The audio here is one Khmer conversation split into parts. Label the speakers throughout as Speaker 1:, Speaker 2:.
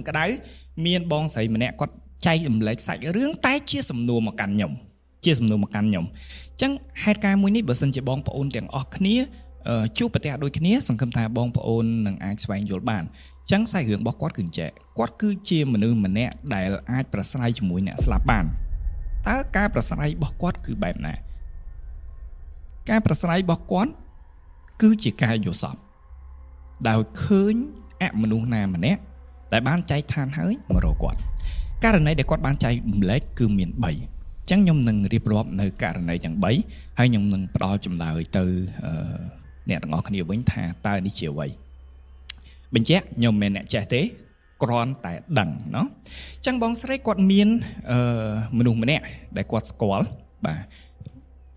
Speaker 1: cái đấy miền bong sấy mà nè có chay lấy sạch rướng tái chia sầm nua một cành nhộng chia sầm nua một cành nhộng chẳng hai ca mũi ní bờ sân chỉ bong ôn tiếng ọc khía chú bật đôi khía song cầm thà bong ôn nằng ai xoay dột bàn chẳng sai hướng bóc quát cứng trẻ quát cứ chia mà nè đại aiประสายជាមួយអ្នកស្លាប់បានតើការប្រស្រ័យរបស់គាត់គឺបែបណាការប្រស្រ័យរបស់គាត់គឺជាការយល់សប្តិដោយឃើញអមនុស្សណាម្នាក់ដែលបានចែកឋានហើយមករកគាត់ករណីដែលគាត់បានចែកម្លែកគឺមាន3អញ្ចឹងខ្ញុំនឹងរៀបរាប់នៅករណីទាំង3ហើយខ្ញុំនឹងផ្ដល់ចម្លើយទៅអ្នកទាំងអស់គ្នាវិញថាតើនេះជាអ្វីបញ្ជាក់ខ្ញុំមិនអ្នកចេះទេគ្រាន់តែដឹងเนาะអញ្ចឹងបងស្រីគាត់មានមនុស្សម្នាក់ដែលគាត់ស្គាល់បាទ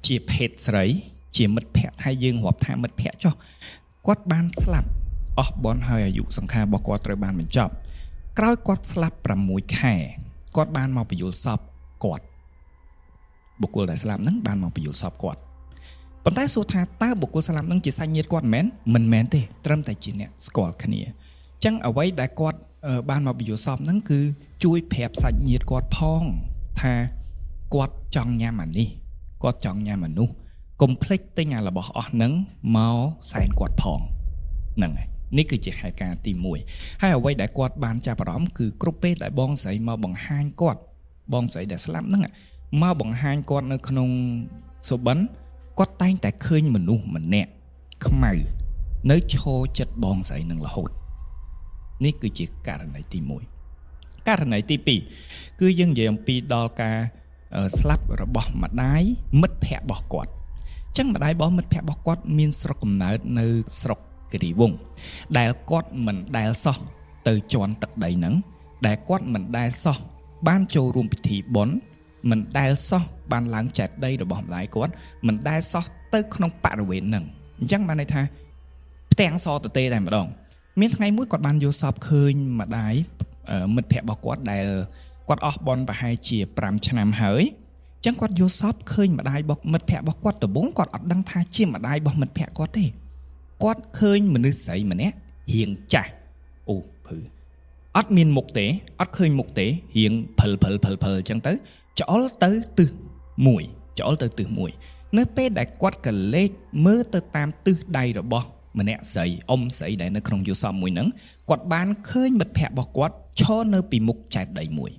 Speaker 1: ជាភេទស្រីជាមិត្តភក្តិហើយយើងរាប់ថាមិត្តភក្តិចុះគាត់បានស្លាប់អស់បនហើយអាយុសង្ខាររបស់គាត់ត្រូវបានបញ្ចប់ក្រោយគាត់ស្លាប់6ខែគាត់បានមកបញ្យល់សពគាត់បុគ្គលដែលស្លាប់ហ្នឹងបានមកបញ្យល់សពគាត់ប៉ុន្តែសួរថាតើបុគ្គលស្លាប់ហ្នឹងជាសាច់ញាតិគាត់មិនមែនទេត្រឹមតែជាអ្នកស្គាល់គ្នាអញ្ចឹងអ្វីដែលគាត់បានមកបញ្យល់សពហ្នឹងគឺជួយប្រាប់សាច់ញាតិគាត់ផងថាគាត់ចង់ញ៉ាំអានេះគាត់ចង់ញ៉ាំអានោះកុំភ្លេចទិញអារបស់អស់ហ្នឹងមកសែនគាត់ផងហ្នឹងហើយនេះគឺជាហេតុការណ៍ទី1ហើយអ្វីដែលគាត់បានចាប់អារម្មណ៍គឺគ្រប់ពេលដែលបងស្រីមកបង្ហាញគាត់បងស្រីដែលស្លាប់ហ្នឹងមកបង្ហាញគាត់នៅក្នុងសុបិនគាត់តែងតែឃើញមនុស្សម្នាក់ខ្មៅនៅឈរចិត្តបងស្រីនឹងរហូតនេះគឺជាករណីទី1ករណីទី2គឺយើងនិយាយអំពីដល់ការស្លាប់របស់ម្ដាយមិត្តភក្តិរបស់គាត់អញ្ចឹងម្ដាយរបស់មិត្តភក្តិរបស់គាត់មានស្រុកកំណើតនៅស្រុកគិរីវង្សដែលគាត់មិនដែលសោះទៅជន់ទឹកដីហ្នឹងដែលគាត់មិនដែលសោះបានចូលរួមពិធីបុណ្យមិនដែលសោះបានឡើងចែកដីរបស់ម្ដាយគាត់មិនដែលសោះទៅក្នុងបរិវេណហ្នឹងអញ្ចឹងបានន័យថាផ្ទាំងសតទេតែម្ដងមានថ្ងៃមួយគាត់បានយល់សពឃើញម្ដាយមិត្តភក្តិរបស់គាត់ដែលគាត់អស់បនប្រហែលជា5ឆ្នាំហើយអញ្ចឹងគាត់យល់សពឃើញម្ដាយរបស់មិត្តភក្តិរបស់គាត់ដំបូងគាត់អត់ដឹងថាជាម្ដាយរបស់មិត្តភក្តិគាត់ទេគាត់ឃើញមនុស្សស្រីម្នាក់រៀងចាស់អូភឺអត់មានមុខទេអត់ឃើញមុខទេរៀងភលអញ្ចឹងទៅច្អល់ទៅទិស1នៅពេលដែលគាត់កលេចមើលទៅតាមទិសដៅរបស់ម្នាក់ស្រីអ៊ំស្រីដែលនៅក្នុងយុសពមួយហ្នឹងគាត់បានឃើញមិត្តភក្តិរបស់គាត់ឈរនៅពីមុខចែកដីមួយ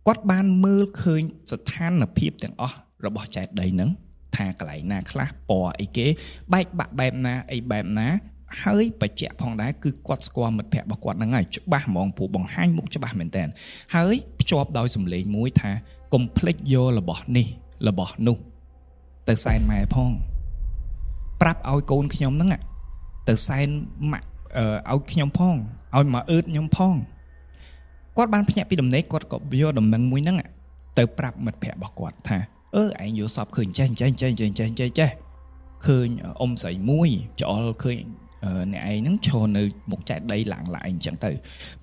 Speaker 1: គាត់បានមើលឃើញស្ថានភាពទាំងអស់របស់ចែកដីហ្នឹងថាកន្លែងណាខ្លះពណ៌អីគេបែកបាក់បែបណាអីបែបណាហើយបច្ចៈផងដែរគឺគាត់ស្គាល់មិត្តភក្តិរបស់គាត់ហ្នឹងហើយច្បាស់ហ្មងព្រោះបង្ហាញមុខច្បាស់មែនតើហើយភ្ជាប់ដោយសម្លេងមួយថាកុំភ្លេចយករបស់នេះរបស់នោះទៅសែនម៉ែផងប្រាប់ឲ្យកូនខ្ញុំហ្នឹងទៅសែនម៉ាក់ឲ្យខ្ញុំផងឲ្យមកអឺតខ្ញុំផងគាត់បានភ្ញាក់ពីដំណេកគាត់ក៏យកដំណឹងមួយហ្នឹងទៅប្រាប់មិត្តភក្តិរបស់គាត់ថាឯងយល់សពឃើញចេះឃើញអ៊ំស្រីមួយច្អល់ឃើញអ្នកឯងហ្នឹងឈរនៅមុខចែកដីឡើងអញ្ចឹងទៅ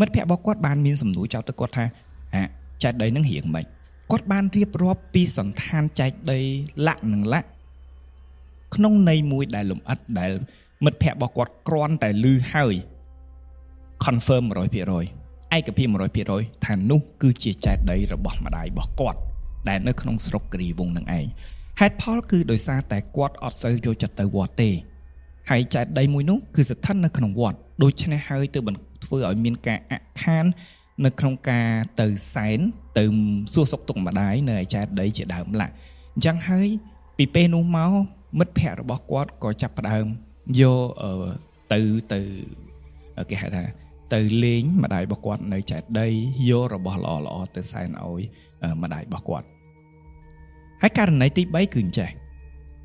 Speaker 1: មិត្តភក្តិរបស់គាត់បានមានសំណួរចោទទៅគាត់ថាចែកដីហ្នឹងរៀងម៉េចគាត់បានរៀបរាប់ពីសន្តានចែកដីលក្ខនឹងលក្ខក្នុងន័យមួយដែលលំអិតដែលមិត្តភក្តិរបស់គាត់គ្រាន់តែឮហើយ confirm 100%ឯកភាព 100% ថានោះគឺជាចែកដីរបស់ម្ដាយរបស់គាត់ដែលនៅក្នុងស្រុកគិរីវង្សនឹងឯងហេតុផលគឺដោយសារតែគាត់អត់សូវចូលចិត្តទៅវត្តទេហើយចែកដីមួយនោះគឺស្ថិតនៅក្នុងវត្តដូច្នេះហើយទៅធ្វើឲ្យមានការអាក់ខាននៅក្នុងការទៅសែនទៅសួរសុខទុក្ខម្ដាយនៅឯចែកដីជាដើមឡាអញ្ចឹងហើយពីពេលនោះមកមិត្តភក្តិរបស់គាត់ក៏ចាប់ផ្ដើមយកទៅគេហៅថាទៅលេងម្ដាយរបស់គាត់នៅចែកដីយករបស់ល្អៗទៅសែនឲ្យម្ដាយរបស់គាត់ហើយករណីទី3គឺអញ្ចេះ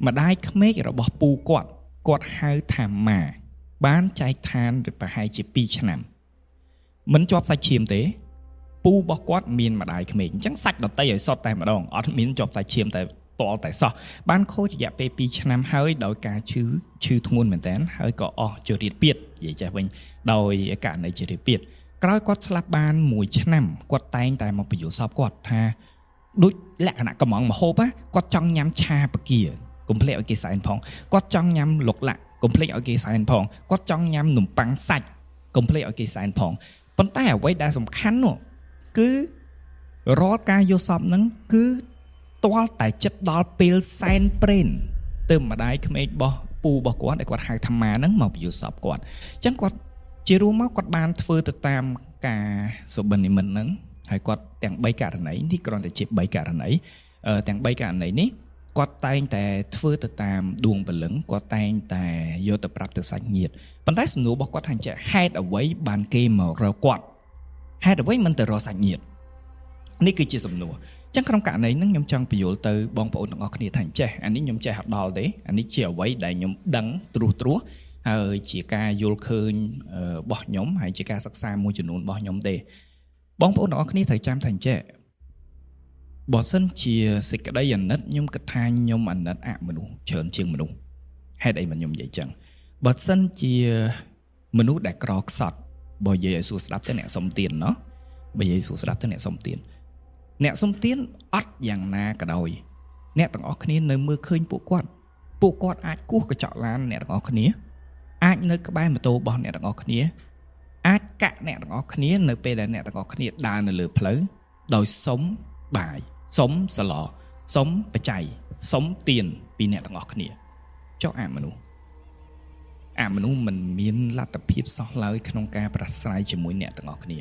Speaker 1: ម្ដាយក្មេករបស់ពូគាត់ហៅថាម៉ាបានចែកឋានប្រហែលជា2ឆ្នាំមិនជាប់សាច់ឈាមទេពូរបស់គាត់មានម្ដាយក្មេកអញ្ចឹងសាច់ដតីឲ្យសុទ្ធតែម្ដងអត់មានជាប់សាច់ឈាមតែតលតែសោះបានខូចរយៈពេល2ឆ្នាំហើយដោយការឈឺធ្ងន់មែនតើហើយក៏អស់ជារៀតពៀតនិយាយចេះវិញដោយករណីជារៀតពៀតក្រោយគាត់ស្លាប់បាន1ឆ្នាំគាត់តែងតែមកបញ្យល់សពគាត់ថាដូចលក្ខណៈកំងមហូបគាត់ចង់ញ៉ាំឆាបកាកុំភ្លេចឲ្យគេសែនផងគាត់ចង់ញ៉ាំលុកឡាក់កុំភ្លេចឲ្យគេសែនផងគាត់ចង់ញ៉ាំនំប៉័ងសាច់កុំភ្លេចឲ្យគេសែនផង ប៉ុន្តែអ្វីដែលសំខាន់នោះគឺរាល់ការយកសពហ្នឹងគឺទាល់តែចិត្តដល់ពេលសែនព្រេនទៅម្ដាយក្មេករបស់ពូរបស់គាត់ដែលគាត់ហៅថាម៉ាហ្នឹងមកយកសពគាត់អញ្ចឹងគាត់ជារួមមកគាត់បានធ្វើទៅតាមការសុបិននិមិត្តហ្នឹងហើយគាត់ទាំង3ករណីនេះគ្រាន់តែជា3ករណីទាំង3ករណីនេះគាត់តែងតែធ្វើទៅតាមដួងព្រលឹងគាត់តែងតែយកទៅប្រាប់ទៅសាច់ញាតិប៉ុន្តែសំណួររបស់គាត់ថាចេះហេតុអ្វីបានគេមករកគាត់ហេតុអ្វីមិនទៅរកសាច់ញាតិនេះគឺជាសំណួរអញ្ចឹងក្នុងករណីហ្នឹងខ្ញុំចង់បញ្យល់ទៅបងប្អូនទាំងអស់គ្នាថាចេះអានេះខ្ញុំចេះអត់ដល់ទេអានេះជាអ្វីដែលខ្ញុំដឹងត្រួសហើយជាការយល់ឃើញរបស់ខ្ញុំហើយជាការសិក្សាមួយចំនួនរបស់ខ្ញុំទេបងប្អូនទាំងអស់គ្នាត្រូវចាំថាចេះបើសិនជាសេចក្តីអាណិតខ្ញុំគិតថាខ្ញុំអាណិតអមនុស្សច្រើនជាងមនុស្សហេតុអីមិនខ្ញុំនិយាយចឹងបើសិនជាមនុស្សដែលក្រខ្សត់បើនិយាយឲ្យសួរស្ដាប់ទៅអ្នកសុំទានណោះបើនិយាយសួរស្ដាប់ទៅអ្នកសុំទានអត់យ៉ាងណាក៏ដោយអ្នកទាំងអស់គ្នានៅមើលឃើញពួកគាត់អាចគោះកញ្ចក់ឡានអ្នកទាំងអស់គ្នាអាចនៅក្បែរម៉ូតូរបស់អ្នកទាំងអស់គ្នាអាចកាក់អ្នកទាំងអស់គ្នានៅពេលដែលអ្នកទាំងអស់គ្នាដើរនៅលើផ្លូវដោយសុំបាយសុំសឡសុំបច្ច័យសុំទានពីអ្នកទាំងអស់គ្នាចុះអមនុស្សមិនមានលទ្ធភាពសោះឡើយក្នុងការប្រស្រ័យជាមួយអ្នកទាំងអស់គ្នា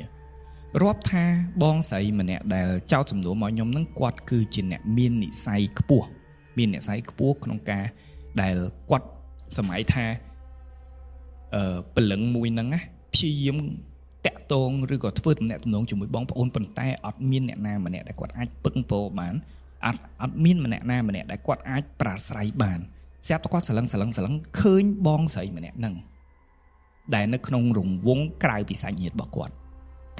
Speaker 1: រាប់ថាបងស្រីម្នាក់ដែលចោទសំណួរមកខ្ញុំហ្នឹងគាត់គឺជាអ្នកមាននិស្ស័យខ្ពស់ក្នុងការដែលគាត់សម័យថាពលឹងមួយហ្នឹងណាព្យាយាមតាក់ទងឬក៏ធ្វើទំនាក់ទំនងជាមួយបងប្អូនប៉ុន្តែអត់មានអ្នកណាម្នាក់ដែលគាត់អាចពឹងពោបានអត់មានម្នាក់ណាម្នាក់ដែលគាត់អាចប្រាស្រ័យបានស្រាប់តែគាត់សឡឹងឃើញបងស្រីម្នាក់ហ្នឹងដែលនៅក្នុងរង្វង់ក្រៅពីសាច់ញាតិរបស់គាត់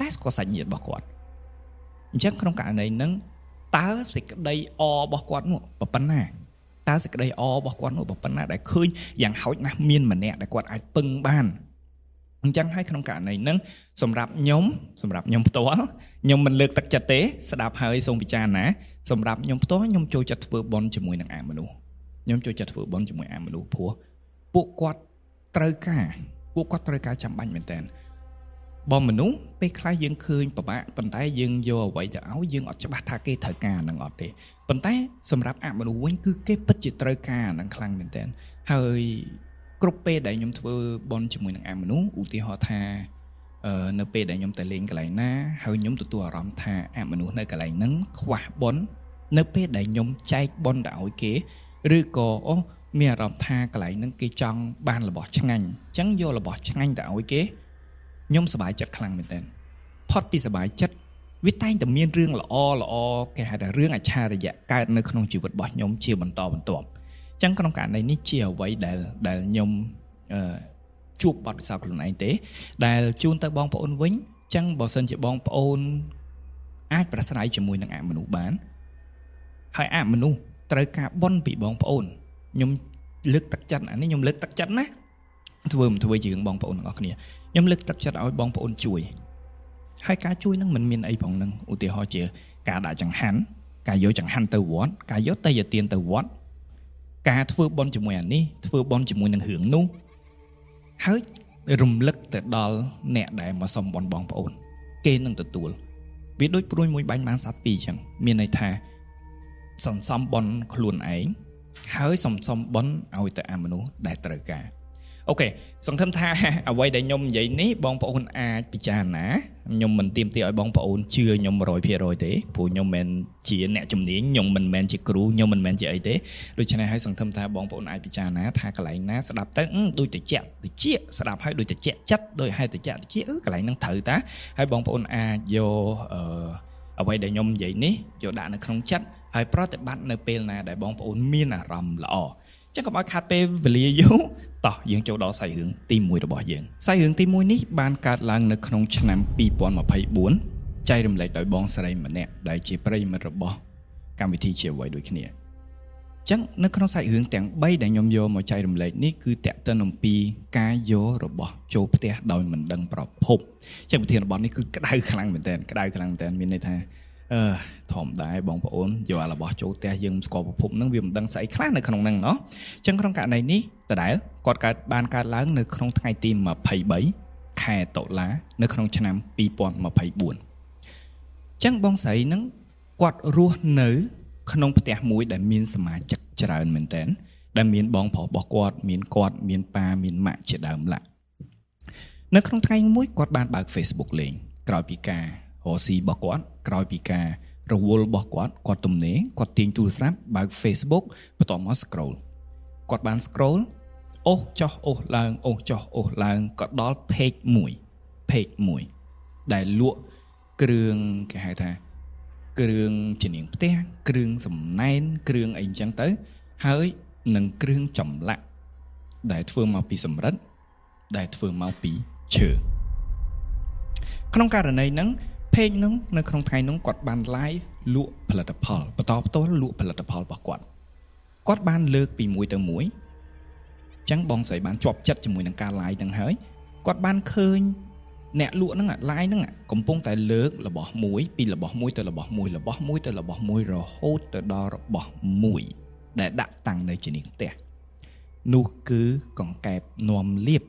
Speaker 1: តែស្គាល់សាច់ញាតិរបស់គាត់អញ្ចឹងក្នុងករណីហ្នឹងតើសេចក្តីអរបស់គាត់នោះប៉ុណ្ណាដែលឃើញយ៉ាងហោចណាស់មានម្នាក់ដែលគាត់អាចពឹងបានអញ្ចឹងហើយក្នុងករណីហ្នឹងសម្រាប់ខ្ញុំផ្ទាល់ខ្ញុំមិនលើកទឹកចិត្តទេស្ដាប់ហើយសូមពិចារណាសម្រាប់ខ្ញុំផ្ទាល់ខ្ញុំចូលចិត្តធ្វើបុណ្យជាមួយនឹងអាមនុស្សព្រោះពួកគាត់ត្រូវការចាំបាច់មែនតើបើមនុស្សពេលខ្លះយើងឃើញពិបាកប៉ុន្តែយើងយកអ្វីទៅឲ្យយើងអត់ច្បាស់ថាគេត្រូវការនឹងអត់ទេប៉ុន្តែសម្រាប់អមនុស្សវិញគឺគេពិតជាត្រូវការនឹងខ្លាំងមែនតើហើយគ្រប់ពេលដែលខ្ញុំធ្វើបន់ជាមួយនឹងអមនុស្សឧទាហរណ៍ថានៅពេលដែលខ្ញុំទៅលេងកន្លែងណាហើយខ្ញុំទទួលអារម្មណ៍ថាអមនុស្សនៅកន្លែងហ្នឹងខ្វះបន់នៅពេលដែលខ្ញុំចែកបន់ទៅឲ្យគេឬក៏មានអារម្មណ៍ថាកន្លែងហ្នឹងគេចង់បានរបស់ឆ្ងាញ់អញ្ចឹងយករបស់ឆ្ងាញ់ទៅឲ្យគេខ្ញុំសប្បាយចិត្តខ្លាំងមែនទែនផុតពីសប្បាយចិត្តវាតែងតែមានរឿងល្អគេហៅថារឿងអច្ឆរិយៈកើតនៅក្នុងជីវិតរបស់ខ្ញុំជាបន្តបន្ទាប់អញ្ចឹងក្នុងករណីនេះជាអ្វីដែលខ្ញុំជួបបទពិសោធន៍ខ្លួនឯងទេដែលជូនទៅបងប្អូនវិញអញ្ចឹងបើសិនជាបងប្អូនអាចប្រស្រ័យជាមួយនឹងអមនុស្សបានហើយអមនុស្សត្រូវការបន់ពីបងប្អូនខ្ញុំលើកទឹកចិត្តអានេះខ្ញុំលើកទឹកចិត្តណាធ្វើជាងបងប្អូនទាំងអស់គ្នាខ្ញុំលើកទឹកចិត្តឲ្យបងប្អូនជួយហើយការជួយនឹងមិនមានអីផងនឹងឧទាហរណ៍ជាការដាក់ចង្ហាន់ការយកចង្ហាន់ទៅវត្តការយកតេយ្យទានទៅវត្តការធ្វើបុណ្យជាមួយអានេះធ្វើបុណ្យជាមួយនឹងរឿងនោះហើយរំលឹកទៅដល់អ្នកដែលមកសុំបុណ្យបងប្អូនគេនឹងទទួលវាដូចព្រួយមួយបាញ់បានសត្វពីរអញ្ចឹងមានន័យថាសន្សំបុណ្យខ្លួនឯងហើយសន្សំបុណ្យឲ្យទៅអាមនុស្សដែលត្រូវការអូខេសង្ឃឹមថាអ្វីដែលខ្ញុំនិយាយនេះបងប្អូនអាចពិចារណាខ្ញុំមិនទាមទារឲ្យបងប្អូនជឿខ្ញុំ 100% ទេព្រោះខ្ញុំមិនមែនជាអ្នកជំនាញខ្ញុំមិនមែនជាគ្រូខ្ញុំមិនមែនជាអីទេដូច្នេះហើយសង្ឃឹមថាបងប្អូនអាចពិចារណាថាកន្លែងណាស្ដាប់ទៅដូចតិចស្ដាប់ហើយដូចតិចចិត្តដូចហេតុតិចកន្លែងហ្នឹងត្រូវតាហើយបងប្អូនអាចយកអ្វីដែលខ្ញុំនិយាយនេះយកដាក់នៅក្នុងចិត្តហើយប្រតិបត្តិនៅពេលណាដែលបងប្អូនមានអារម្មណ៍ល្អចឹងកុំឲ្យខាត់ពេលវេលាយូរតោះយើងចូលដល់សាច់រឿងទី1របស់យើងសាច់រឿងទី1នេះបានកើតឡើងនៅក្នុងឆ្នាំ2024ចែករំលែកដោយបងស្រីម្នាក់ដែលជាប្រិយមិត្តរបស់កម្មវិធីជាអ្វីដូចគ្នាចឹងនៅក្នុងសាច់រឿងទាំង3ដែលខ្ញុំយកមកចែករំលែកនេះគឺតាក់ទិនអំពីការយករបស់ចូលផ្ទះដោយមិនដឹងប្រភពចឹងប្រធានបទនេះគឺក្តៅខ្លាំងមែនតើមានន័យថាធម្មតាបងប្អូនយករបស់ចូលផ្ទះយើងស្គាល់ប្រភពហ្នឹងវាមិនដឹងស្អីខ្លះនៅក្នុងហ្នឹងเนาะអញ្ចឹងក្នុងករណីនេះដដែលគាត់កើតឡើងនៅក្នុងថ្ងៃទី23 ខែតុលានៅក្នុងឆ្នាំ2024ចឹងបងស្រីហ្នឹងគាត់រស់នៅក្នុងផ្ទះមួយដែលមានសមាជិកច្រើនមែនតើដែលមានបងប្រុសរបស់គាត់មានប៉ាមានម៉ាក់ជាដើមឡានៅក្នុងថ្ងៃមួយគាត់បានបើក Facebook លេងក្រោយពីការរកស៊ីរបស់គាត់ក្រោយពីការរវល់របស់គាត់ទំនេរគាត់ទាញទូរស័ព្ទបើក Facebook បន្ទាប់មក scroll គាត់បាន scroll អូសចុះអូសឡើងអូសចុះអូសឡើងក៏ដល់ page មួយដែលលក់គ្រឿងគេហៅថាគ្រឿងជំនាញផ្ទះគ្រឿងសំណែនគ្រឿងអីចឹងទៅហើយនឹងគ្រឿងចម្លាក់ដែលធ្វើមកពីសំរិទ្ធដែលធ្វើមកពីឈើក្នុងករណីហ្នឹង page ហ្នឹងនៅក្នុងថ្ងៃហ្នឹងគាត់បាន live លក់ផលិតផលបន្តផ្ទាល់លក់ផលិតផលរបស់គាត់បានលើកពីមួយទៅមួយចឹងបងស្រីបានជាប់ចិត្តជាមួយនឹងការ live ហ្នឹងហើយគាត់បានឃើញអ្នកលក់ហ្នឹង live ហ្នឹងកំពុងតែលើករបស់មួយពីរបស់មួយទៅរបស់មួយរបស់មួយទៅរបស់មួយរហូតទៅដល់របស់មួយដែលដាក់តាំងនៅជានេះផ្ទះនោះគឺកង្កែបនាំលៀប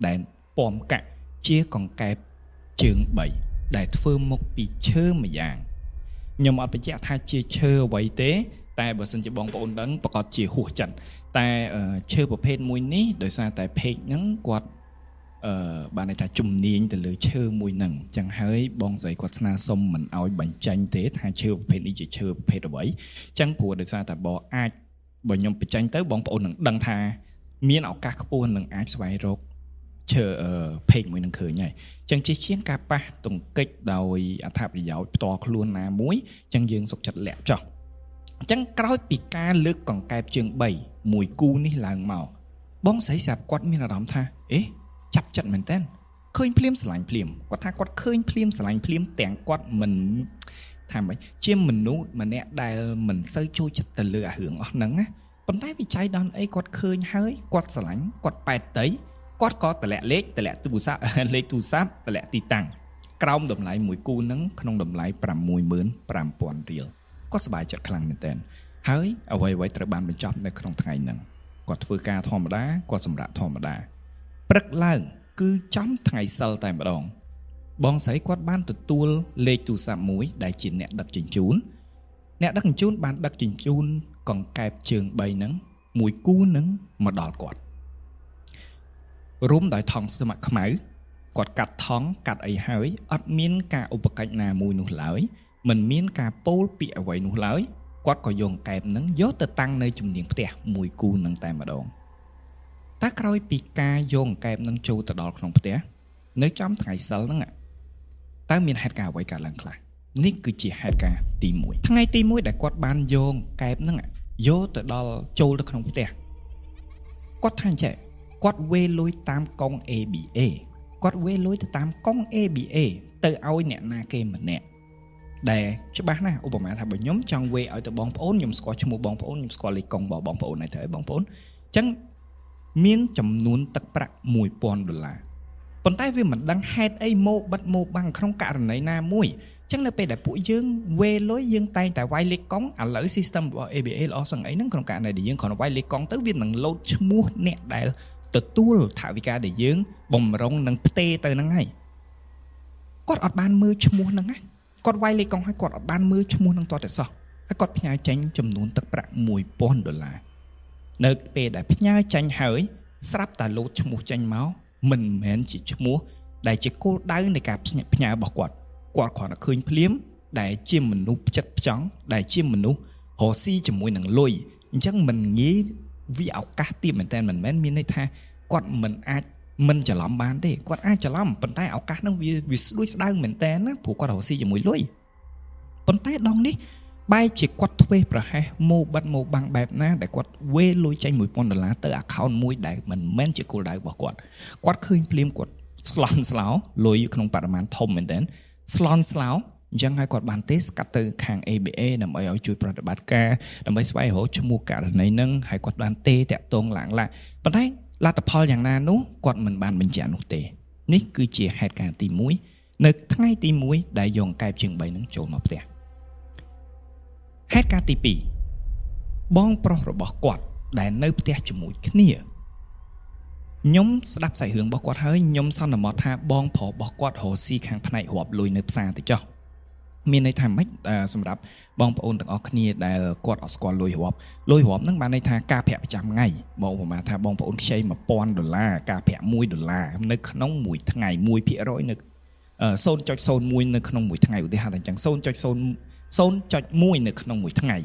Speaker 1: ដែលពំកាក់ជាកង្កែបជើង3ដែលធ្វើមកពីឈើម្យ៉ាងខ្ញុំអត់បញ្ជាក់ថាជាឈើអ្វីទេតែបើសិនជាបងប្អូនដឹងប្រកាសជាហួសចិត្តតែឈើប្រភេទមួយនេះដោយសារតែពេកហ្នឹងគាត់បានន័យថាជំនាញទៅលើឈើមួយហ្នឹងអញ្ចឹងហើយបងស្រីគាត់ស្នើសុំមិនឲ្យបញ្ចេញទេថាឈើប្រភេទនេះជាឈើប្រភេទអ្វីអញ្ចឹងព្រោះដោយសារតែបើខ្ញុំបញ្ចេញទៅបងប្អូននឹងដឹងថាមានឱកាសខ្ពស់នឹងអាចស្វែងរកឈើភេកមួយនឹងឃើញហើយអញ្ចឹងជាការប៉ះទង្គិចដោយអត្ថប្រយោជន៍ផ្ទាល់ខ្លួនណាមួយអញ្ចឹងយើងសុខចិត្តលាក់ចោះអញ្ចឹងក្រោយពីការលើកកង្កែបជើង3មួយគូនេះឡើងមកបងស្រីស្រាប់គាត់មានអារម្មណ៍ថាចាប់ចិត្តមែនតើឃើញភ្លាមស្រឡាញ់ភ្លាមគាត់ថាគាត់ឃើញភ្លាមស្រឡាញ់ភ្លាមទាំងគាត់មិនថាម៉េចជាមនុស្សម្នាក់ដែលមិនសូវចូលចិត្តទៅលើអារឿងអស់ហ្នឹងណាប៉ុន្តែវិច័យដល់អីគាត់ឃើញហើយគាត់ស្រឡាញ់គាត់ប៉ែតទៅគាត់ក៏តម្លាក់លេខតម្លាក់ទូរស័ព្ទលេខទូរស័ព្ទតម្លាក់ទីតាំងក្រោមតម្លៃមួយគូហ្នឹងក្នុងតម្លៃ 65,000 រៀលគាត់សប្បាយចិត្តខ្លាំងមែនទែនហើយអ្វីៗត្រូវបានបញ្ចប់នៅក្នុងថ្ងៃហ្នឹងគាត់ធ្វើការធម្មតាគាត់សម្រាកធម្មតាព្រឹកឡើងគឺចំថ្ងៃសិលតែម្ដងបងស្រីគាត់បានទទួលលេខទូរស័ព្ទមួយដែលជាអ្នកដឹកជញ្ជូនបានដឹកជញ្ជូនកង្កែបជើង3ហ្នឹងមួយគូហ្នឹងមកដល់គាត់រុំដោយថង់ស្ម័គ្រខ្មៅគាត់កាត់ថង់កាត់អីហើយអត់មានការឧបកិច្ចណាមួយនោះឡើយមិនមានការពោលពាក្យអ្វីនោះឡើយគាត់ក៏យកកែបហ្នឹងយកទៅតាំងនៅជំនាញផ្ទះមួយគូហ្នឹងតែម្ដងតែក្រោយពីការយកកែបហ្នឹងចូលទៅដល់ក្នុងផ្ទះនៅចំថ្ងៃសិលហ្នឹងតើមានហេតុការណ៍អ្វីកើតឡើងខ្លះនេះគឺជាហេតុការណ៍ទី1ថ្ងៃទី1ដែលគាត់បានយកកែបហ្នឹងយកទៅដល់ចូលទៅក្នុងផ្ទះគាត់ថាអញ្ចឹងគាត់វេលុយតាមកុង ABA គាត់វេលុយទៅតាមកុង ABA ទៅឲ្យអ្នកណាគេម្នាក់ដែលច្បាស់ណាស់ឧបមាថាបើខ្ញុំចង់វេឲ្យទៅបងប្អូនខ្ញុំស្គាល់ឈ្មោះបងប្អូនខ្ញុំស្គាល់លេខកុងរបស់បងប្អូនហើយទៅបងប្អូនអញ្ចឹងមានចំនួនទឹកប្រាក់ $1,000 ប៉ុន្តែវាមិនដឹងហេតុអីមកបិទមកបាំងក្នុងករណីណាមួយអញ្ចឹងនៅពេលដែលពួកយើងវេលុយយើងតែងតែវាយលេខកុងឥឡូវ system របស់ ABA ល្អសឹងអីហ្នឹងក្នុងករណីដែលយើងគ្រាន់តែវាយលេខកុងទៅវានឹងលោតឈ្មោះអ្នកដែលទទួលថវិកាដែលយើងបំរុងនឹងផ្ទេទៅហ្នឹងហើយគាត់អត់បានមើលឈ្មោះហ្នឹងណាគាត់វាយលេខកុងហើយគាត់អត់បានមើលឈ្មោះហ្នឹងតតែសោះហើយគាត់ផ្ញើចេញចំនួនទឹកប្រាក់ $1,000 នៅពេលដែលផ្ញើចេញហើយស្រាប់តែលោតឈ្មោះចេញមកមិនមែនជាឈ្មោះដែលជាគោលដៅនៃការផ្ញើរបស់គាត់គ្រាន់តែឃើញភ្លាមដែលជាមនុស្សចិត្តផ្ចង់ដែលជាមនុស្សរស់ស៊ីជាមួយនឹងលុយអញ្ចឹងមិនងាយវាឱកាសទៀតមែនតើមិនមែនមានន័យថាគាត់មិនអាចមិនច្រឡំបានទេគាត់អាចច្រឡំប៉ុន្តែឱកាសហ្នឹងវាស្ដួយស្ដើងមែនតើណាព្រោះគាត់រស់ស៊ីជាមួយលុយប៉ុន្តែដងនេះបែរជាគាត់ធ្វេសប្រហែសមកបាត់មកបាំងបែបណាដែលគាត់វេលុយចេញ$1,000ទៅ account មួយដែលមិនមែនជាគោលដៅរបស់គាត់ឃើញភ្លាមគាត់ស្លន់ស្លោលុយក្នុងបរិមាណធំមែនតើស្លន់ស្លោអញ្ចឹងហើយគាត់បានទេស្កាត់ទៅខាង ABA ដើម្បីឲ្យជួយប្រតិបត្តិការដើម្បីស្វែងរកឈ្មោះករណីហ្នឹងហើយគាត់បានទេតាក់ទងឡើងឡាប៉ុន្តែលទ្ធផលយ៉ាងណានោះគាត់មិនបានបញ្ជាក់នោះទេនេះគឺជាហេតុការណ៍ទី1នៅថ្ងៃទី1ដែលយកកែបជាង3ហ្នឹងចូលមកផ្ទះហេតុការណ៍ទី2បងប្រុសរបស់គាត់ដែលនៅផ្ទះជាមួយគ្នា nhóm đáp giải hướng bọc quạt hơi nhóm sau là một tha bong phổ bọc quạt hồ si kháng thân này hộp lùi nếp xa tới cho miền này tham mách xâm đáp bong phổ ôn tầng ọc nia đại quạt ở squad lùi hộp nâng bàn này tha ca phẹ trăm ngày bộ mà tha bong phổ ôn xây mà $1 ca phẹ $1 nực nóng mùi ngày mùi phẹ rối nực xôn cho xôn mùi nực nóng mùi ngày của thế hạt chẳng xôn cho xôn cho mùi nực nóng mùi ngày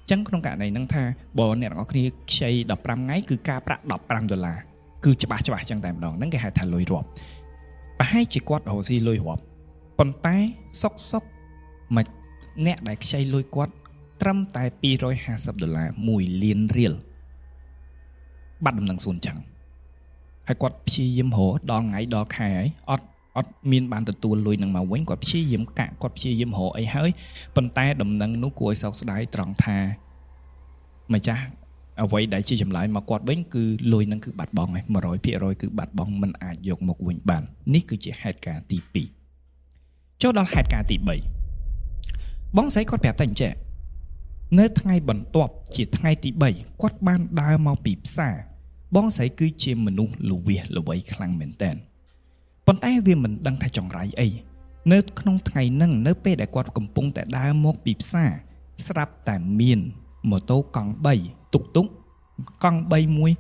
Speaker 1: chẳng trong cả này nâng tha bộ này ọc nia xây đập trăm ngày cứ ca phẹ $10 cứ chả chẳng tại đó nâng cái hai thằng lùi hộp và hai chỉ quạt hồ si lùi hộp còn tay sóc mà nè đại xây lôi quát trăm tài $250 mùi liên riêng bắt đầm năng xuân chẳng hay quát chi yếm hổ đo ngày đo khai ấy ót miên bàn từ tu lùi năng mà quánh quát chi yếm cả quát chi yếm hổ ấy hơi phần tay đầm năng nút cuối sau đáy tròn tha mà cha ở vậy đại chi chậm lại mà quát bánh cứ lùi năng cứ bạt bong này mà rồi cứ bạt bong mình dục một quỳnh bàn ní cứ chỉ hạt cả tỷ pì cho đó hạt cả tỷ 7បងស្រីគាត់ប្រាប់តែអញ្ចឹងនៅថ្ងៃបន្ទាប់ជាថ្ងៃទី3គាត់បានដើរមកពីផ្សារបងស្រីគឺជាមនុស្សល្វីសល្វីខ្លាំងមែនទែនប៉ុន្តែវាមិនដឹងថាចង្រៃអីនៅក្នុងថ្ងៃហ្នឹងនៅពេលដែលគាត់កំពុងតែដើរមកពីផ្សារស្រាប់តែមានម៉ូតូកង់3តុកកង់3មួយ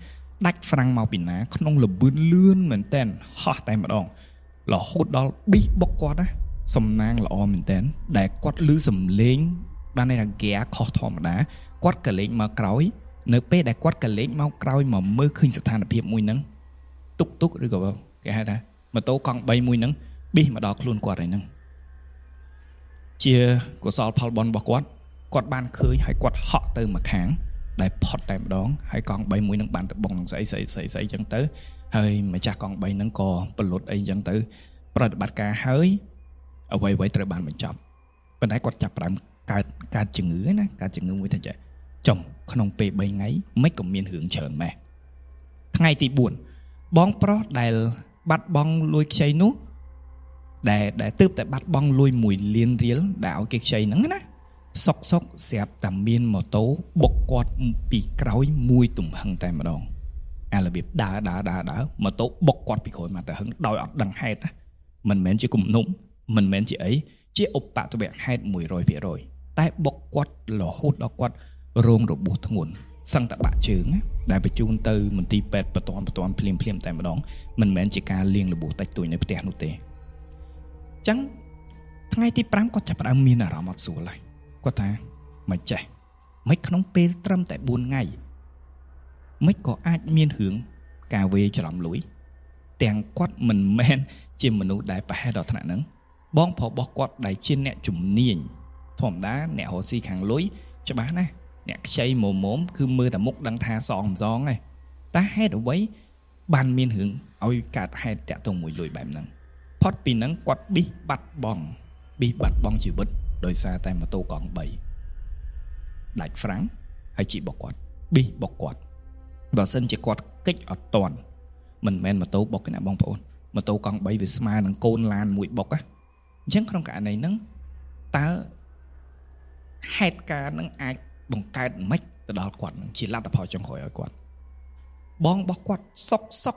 Speaker 1: ដាច់ហ្វ្រាំងមកពីណាក្នុងល្បឿនលឿនមែនទែនហោះតែម្ដងរហូតដល់ប៊ីសបុកគាត់ណាសំណាងល្អមែនទែនដែលគាត់លឺសំឡេងបានន័យថាហ្គាខុសធម្មតាគាត់ក៏លេងមកក្រោយនៅពេលដែលគាត់ក៏លេងមកក្រោយមកមើលឃើញស្ថានភាពមួយហ្នឹងទុកឬក៏គេហៅថាម៉ូតូកង់3មួយហ្នឹងប៊ីសមកដល់ខ្លួនគាត់ហើយហ្នឹងជាកុសលផលបុណ្យរបស់គាត់បានឃើញហើយគាត់ហក់ទៅមកខាងដែលផុតតែម្ដងហើយកង់3មួយហ្នឹងបានទៅបងនឹងស្អីអញ្ចឹងទៅហើយម្ចាស់កង់3ហ្នឹងក៏ប្រលត់អីអញ្ចឹងទៅប្រតិបត្តិការហើយអ្វីត្រូវបានបញ្ចប់ប៉ុន្តែគាត់ចាប់ផ្ដើមកើតជំងឺណាកើតជំងឺមួយទៅចំក្នុងពេល3ថ្ងៃមិនក៏មានរឿងច្រើនម៉េះថ្ងៃទី4បងប្រុសដែលបាត់បង់លួយខ្ចីនោះដែលទើបតែបាត់បង់លួយ1លានរៀលដែលឲ្យគេខ្ចីហ្នឹងណាសុកស្រាប់តែមានម៉ូតូបុកគាត់ពីក្រោយមួយទំហឹងតែម្ដងអារបៀបដើរម៉ូតូបុកគាត់ពីក្រោយមកទៅហឹងដោយអត់ដឹងហេតុណាមិនមែនជាគំនុំមិនមែនជាអីជាឧបទ្ទវហេតុ 100% តែបុកគាត់រហូតដល់គាត់រងរបួសធ្ងន់សឹងតែបាក់ជើងណាដែលបញ្ជូនទៅមន្ទីរពេទ្យបន្ទាន់ភ្លាមតែម្ដងមិនមែនជាការលាងរបួសតិចតួចនៅផ្ទះនោះទេអញ្ចឹងថ្ងៃទី5គាត់ចាប់ផ្ដើមមានអារម្មណ៍អត់ស្រួលហើយគាត់ថាមិនចេះមិនក្នុងពេលត្រឹមតែ4ថ្ងៃមិនក៏អាចមានរឿងការវេច្រឡំលួយទាំងគាត់មិនមែនជាមនុស្សដែលប្រហែលដល់ថ្នាក់ហ្នឹងបងប្រុសរបស់គាត់ដែលជាអ្នកជំនាញធម្មតាអ្នករស់ស៊ីខាងលុយច្បាស់ណាស់អ្នកខ្ចីមុំគឺមើលតែមុខដឹងថាសងហើយតែហេតុអ្វីបានមានរឿងឲ្យកើតហេតុតាក់ទងមួយលុយបែបហ្នឹងផុតពីហ្នឹងគាត់ប៊ីសបាត់បង់ជីវិតដោយសារតែម៉ូតូកង់3ដាច់ហ្វ្រាំងហើយជីបុកគាត់ប៊ីសបុកគាត់បើសិនជាគាត់កិច្ចអត់តន់មិនមែនម៉ូតូបុកទេណាបងប្អូនម៉ូតូកង់3វាស្មើនឹងកូនឡានមួយបុកណាអញ្ចឹងក្នុងករណីហ្នឹងតើហេតុការណ៍ហ្នឹងអាចបង្កើតមិនទៅដល់គាត់នឹងជាលទ្ធផលចុងក្រោយឲ្យគាត់បងរបស់គាត់សុក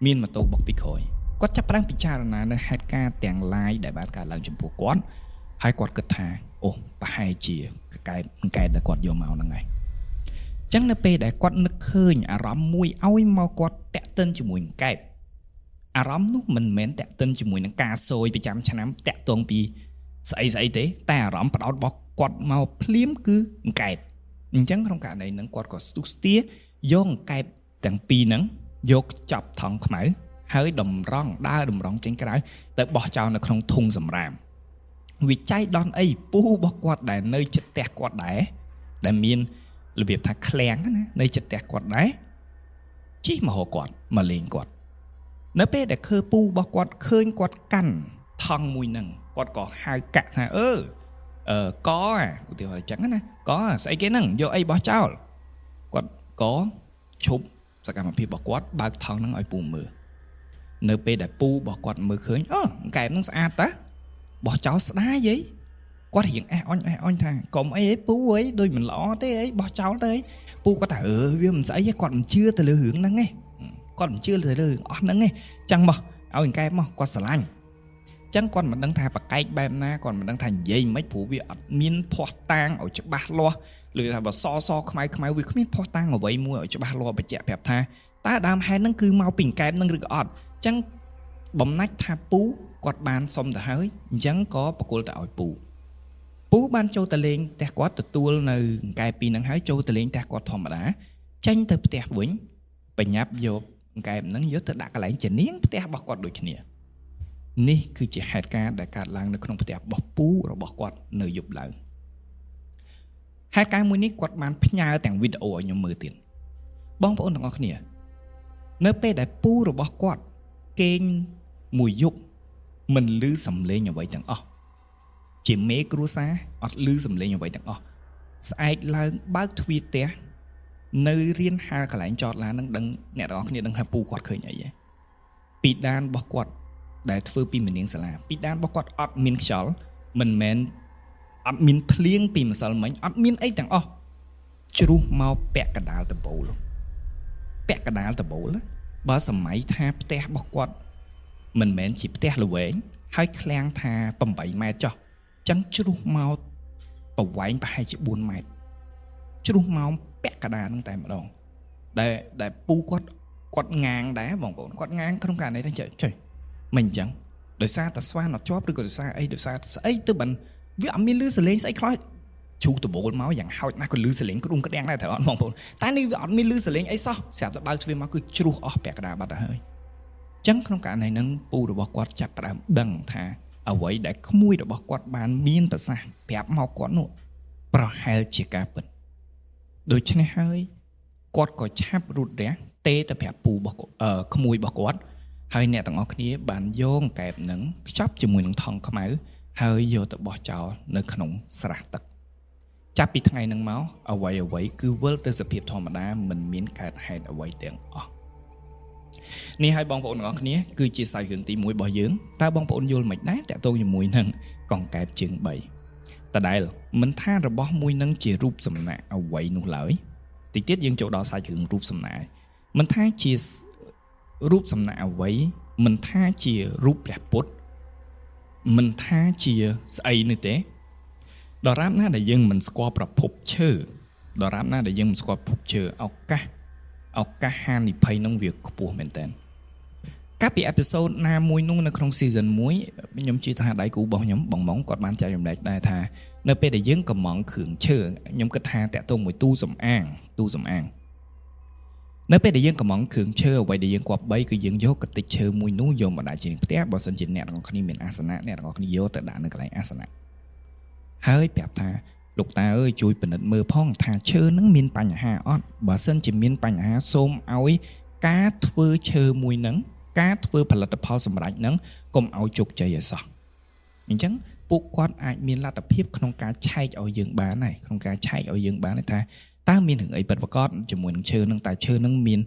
Speaker 1: មានម៉ូតូបុកពីក្រោយគាត់ចាប់ផ្ដើមពិចារណានៅហេតុការណ៍ទាំងឡាយដែលបានកើតឡើងចំពោះគាត់ហើយគាត់គិតថាអូប្រហែលជាកែដែលគាត់យកមកហ្នឹងហើយអញ្ចឹងនៅពេលដែលគាត់នឹកឃើញអារម្មណ៍មួយឲ្យមកគាត់តាក់ទិនជាមួយនឹងកែបអារម្មណ៍នោះមិនមែនតាក់ទិនជាមួយនឹងការសោយប្រចាំឆ្នាំតាក់ទងពីស្អីទេតែអារម្មណ៍ផ្ដោតរបស់គាត់មកភ្លាមគឺកែបអញ្ចឹងក្នុងករណីហ្នឹងគាត់ក៏ស្ទុះស្ទាយកកែបទាំងពីរហ្នឹងយកចាប់ថង់ខ្មៅហើយតម្រង់ចេញក្រៅទៅបោះចោលនៅក្នុងធុងសម្រាមវាចៃដន្យអីពូរបស់គាត់ដែលនៅជិតផ្ទះគាត់ដែរដែលមានរបៀបថាឃ្លាំងណានៅជិតផ្ទះគាត់ដែរជិះមកហៅគាត់មកលេងគាត់នៅពេលដែលឃើញពូរបស់គាត់ឃើញគាត់កាន់ថង់មួយហ្នឹងគាត់ក៏ហៅកាក់ថាកឧទាហរណ៍អញ្ចឹងណាកស្អីគេហ្នឹងយកអីបោះចោលគាត់ក៏ឈប់សកម្មភាពរបស់គាត់បើកថង់ហ្នឹងឲ្យពូមើលនៅពេលដែលពូរបស់គាត់មើលឃើញកែបហ្នឹងស្អាតតាបោះចោលស្ដាយហីគាត់រៀងអេះអញថាកុំអីពូអីដូចមិនល្អទេអីបោះចោលទៅអីពូគាត់ថាវាមិនស្អីទេគាត់មិនជឿទៅលើរឿងហ្នឹងទេ គាត់មិនជឿទៅលើអស់ហ្នឹងឯងចឹងមកឲ្យកែមកគាត់ស្រឡាញ់ចឹងគាត់មិនដឹងថាបកែកបែបណាគាត់មិនដឹងថានិយាយមិនព្រោះវាអត់មានភ័ស្តុតាងឲ្យច្បាស់លាស់ឬថាបើសខ្មៅវាគ្មានភ័ស្តុតាងអ្វីមួយឲ្យច្បាស់លាស់បញ្ជាក់ប្រាប់ថាតើដើមហេតុហ្នឹងគឺមកពីកែបហ្នឹងឬក៏អត់ចឹងបំណាច់ថាពូគាត់បានសុំទៅហើយអញ្ចឹងក៏បកគលទៅឲ្យពូបានចូលទៅលេងផ្ទះគាត់ទទួលនៅកែបពីរហ្នឹងហើយចូលទៅលេងផ្ទះគាត់ធម្មតាចេញទៅផ្ទះវិញបញ្ញាប់យកកែបហ្នឹងយកទៅដាក់កន្លែងជានាងផ្ទះរបស់គាត់ដូចគ្នានេះគឺជាហេតុការណ៍ដែលកើតឡើងនៅក្នុងផ្ទះរបស់ពូរបស់គាត់នៅយប់ឡើងហេតុការណ៍មួយនេះគាត់បានផ្ញើទាំងវីដេអូឲ្យខ្ញុំមើលទៀតបងប្អូនទាំងអស់គ្នានៅពេលដែលពូរបស់គាត់គេងមួយយប់មិនឮសំឡេងអ្វីទាំងអស់ជាមេគ្រួសារអត់ឮសំឡេងអ្វីទាំងអស់ស្អែកឡើងបើកទ្វារផ្ទះនៅរៀនហាលកន្លែងចតឡាននឹងដឹងអ្នកទាំងអស់គ្នាដឹងថាពូគាត់ឃើញអីហ៎ពីដានរបស់គាត់ដែលធ្វើពីមនាងសាលាពីដានរបស់គាត់អត់មានខ្យល់មិនមែនអត់មានភ្លៀងពីម្សិលមិញអត់មានអីទាំងអស់ជ្រុះមកពាក់កណ្ដាលដបូលបើសម័យថាផ្ទះរបស់គាត់មិនមែនជាផ្ទះល្វែងហើយឃ្លាំងថា8ម៉ែត្រចុះចឹងជ្រុះមកប្រវែងប្រហែលជា4ម៉ែត្រជ្រុះមកពាក់កណ្ដាលហ្នឹងតែម្ដងដែលពូគាត់ងាងដែរបងប្អូនគាត់ងាងក្នុងករណីហ្នឹងចុយមិនអញ្ចឹងដោយសារតែស្វាអត់ជាប់ឬក៏ដោយសារស្អីទៅបានវាអត់មានលឺសលេងស្អីខ្លះជ្រុះដបូលមកយ៉ាងហោចណាស់ក៏លឺសលេងក្ដុំក្ដាំងដែរត្រូវអត់បងប្អូនតែនេះវាអត់មានលឺសលេងអីសោះស្រាប់តែបើកទ្វារមកគឺជ្រុះអស់ពាក់កណ្ដាលបាត់ទៅហើយចឹងក្នុងករណីហ្នឹងពូរបស់គាត់ចាប់ផ្ដើមដឹងថាអ្វីដែលក្មួយរបស់គាត់បានមានប្រសាសន៍ប្រាប់មកគាត់នោះប្រហែលជាការពិតដូច្នេះហើយគាត់ក៏ឆាប់រត់រះទេទៅប្រាប់ពូរបស់ក្មួយរបស់គាត់ហើយអ្នកទាំងអស់គ្នាបានយកកែបនឹងខ្ចប់ជាមួយនឹងថង់ខ្មៅហើយយកទៅបោះចោលនៅក្នុងស្រះទឹកចាប់ពីថ្ងៃហ្នឹងមកអ្វីគឺវិលទៅសភាពធម្មតាមិនមានកើតហេតុអ្វីទាំងអស់នេះហើយបងប្អូនទាំងអស់គ្នាគឺជាសាច់រឿងទី1របស់យើងតើបងប្អូនយល់មិនដែរតាក់ទងជាមួយនឹងកង្កែបជើង3តដែលមិនថារបស់មួយនឹងជារូបសំណាកអ្វីនោះឡើយតិចទៀតយើងចូលដល់សាច់រឿងរូបសំណាកមិនថាជារូបសំណាកអ្វីមិនថាជារូបព្រះពុទ្ធមិនថាជាស្អីនេះទេដរាបណាដែលយើងមិនស្គាល់ប្រភពឈើដរាបណាដែលយើងមិនស្គាល់ប្រភពឈើឱកាសហានិភ័យនឹងវាខ្ពស់មែនតើកាលពីអេពីសូតណាមួយនោះនៅក្នុង season 1ខ្ញុំជឿថាដៃគូរបស់ខ្ញុំបងម៉ងគាត់បានចែករំលែកដែរថានៅពេលដែលយើងកំងគ្រឿងឈើខ្ញុំគិតថាតាក់ទងមួយទូសំអាងនៅពេលដែលយើងកំងគ្រឿងឈើអ្វីដែលយើងគប្បីគឺយើងយកកតិចឈើមួយនោះយកមកដាក់ជាផ្ទះបើសិនជាអ្នកទាំងគ្នាមានអាសនៈអ្នកទាំងគ្នាយកទៅដាក់នៅកន្លែងអាសនៈហើយប្រាប់ថាលោកតាអើយជួយពិនិត្យមើលផងថាឈើនឹងមានបញ្ហាអត់បើសិនជាមានបញ្ហាសូមឲ្យការធ្វើឈើមួយនឹងការធ្វើផលិតផលសម្រាប់នឹងកុំឲ្យជោគជ័យឲ្យសោះអញ្ចឹងពួកគាត់អាចមានលទ្ធភាពក្នុងការឆែកឲ្យយើងបានហើយក្នុងការឆែកឲ្យយើងបានថាតើមានរឿងអីពិតប្រាកដជាមួយនឹងឈើនឹងតើឈើនឹងមាន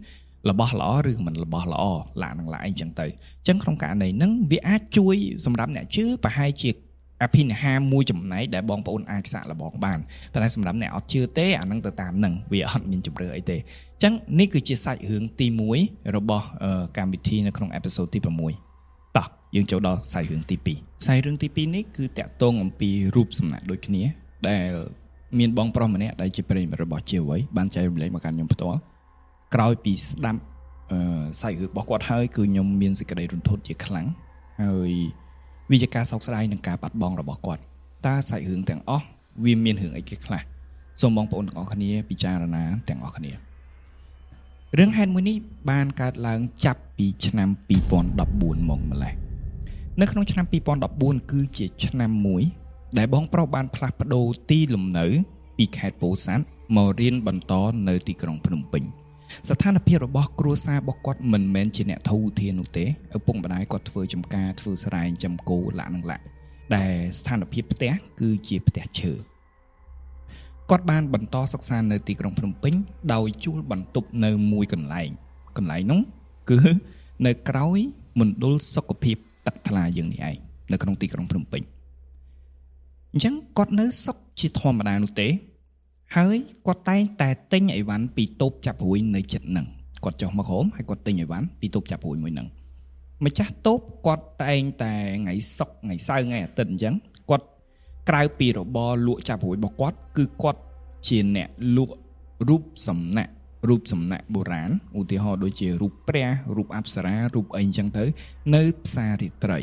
Speaker 1: របស់ល្អឬមិនរបស់ល្អឡានឹងឡាអីចឹងទៅអញ្ចឹងក្នុងករណីហ្នឹងវាអាចជួយសម្រាប់អ្នកជឿប្រហែលជាអភិនិហាមួយចំណែកដែលបងប្អូនអាចសាកល្បងបានតែសម្រាប់អ្នកអត់ជឿទេអានឹងទៅតាមនឹងវាអត់មានជម្រើសអីទេអញ្ចឹងនេះគឺជាសាច់រឿងទី1របស់កម្មវិធីនៅក្នុងអេពីសូតទី6តោះយើងចូលដល់សាច់រឿងទី2សាច់រឿងទី2នេះគឺតាក់ទងអំពីរូបសំណាកដូចគ្នាដែលមានបងប្រុសម្នាក់ដែលជាប្រិយមិត្តរបស់ជាអ្វីបានចែករំលែកមកកាន់ខ្ញុំផ្ទាល់ក្រោយពីស្ដាប់សាច់រឿងរបស់គាត់ហើយគឺខ្ញុំមានសេចក្តីរន្ធត់ជាខ្លាំងហើយវាជាការសោកស្ដាយនឹងការបាត់បង់របស់គាត់តើសាច់រឿងទាំងអស់វាមានរឿងអីខ្លះសូមបងប្អូនទាំងអស់គ្នាពិចារណាទាំងអស់គ្នារឿងហេតុមួយនេះបានកើតឡើងចាប់ពីឆ្នាំ2014មកម្លេះនៅក្នុងឆ្នាំ2014គឺជាឆ្នាំមួយដែលបងប្រុសបានផ្លាស់ប្ដូរទីលំនៅពីខេត្តពោធិ៍សាត់មករៀនបន្តនៅទីក្រុងភ្នំពេញស្ថានភាពរបស់គ្រួសាររបស់គាត់មិនមែនជាអ្នកធូរធាននោះទេឪពុកម្ដាយគាត់ធ្វើចំការធ្វើស្រែចំគោលាក់នឹងលាក់ដែលស្ថានភាពផ្ទះគឺជាផ្ទះឈើគាត់បានបន្តសិក្សានៅទីក្រុងភ្នំពេញដោយជួលបន្ទប់នៅមួយកន្លែងនោះគឺនៅក្រោយមណ្ឌលសុខភាពទឹកថ្លាយើងនេះឯងនៅក្នុងទីក្រុងភ្នំពេញអញ្ចឹងគាត់នៅសុខជាធម្មតានោះទេហើយគាត់តែងតែទិញអីវ៉ាន់ពីតូបចាប់រួយនៅចិត្តហ្នឹង គាត់ចុះមកក្រុមហើយគាត់ទិញអីវ៉ាន់ពីតូបចាប់រួយមួយហ្នឹងម្ចាស់តូបគាត់តែងតែថ្ងៃសុក្រថ្ងៃសៅរ៍ថ្ងៃអាទិត្យអញ្ចឹងគាត់ក្រៅពីរបរលក់ចាប់រួយរបស់គាត់គឺគាត់ជាអ្នកលក់រូបសំណាក់បុរាណឧទាហរណ៍ដូចជារូបព្រះរូបអប្សរារូបអីអញ្ចឹងទៅនៅផ្សាររាត្រី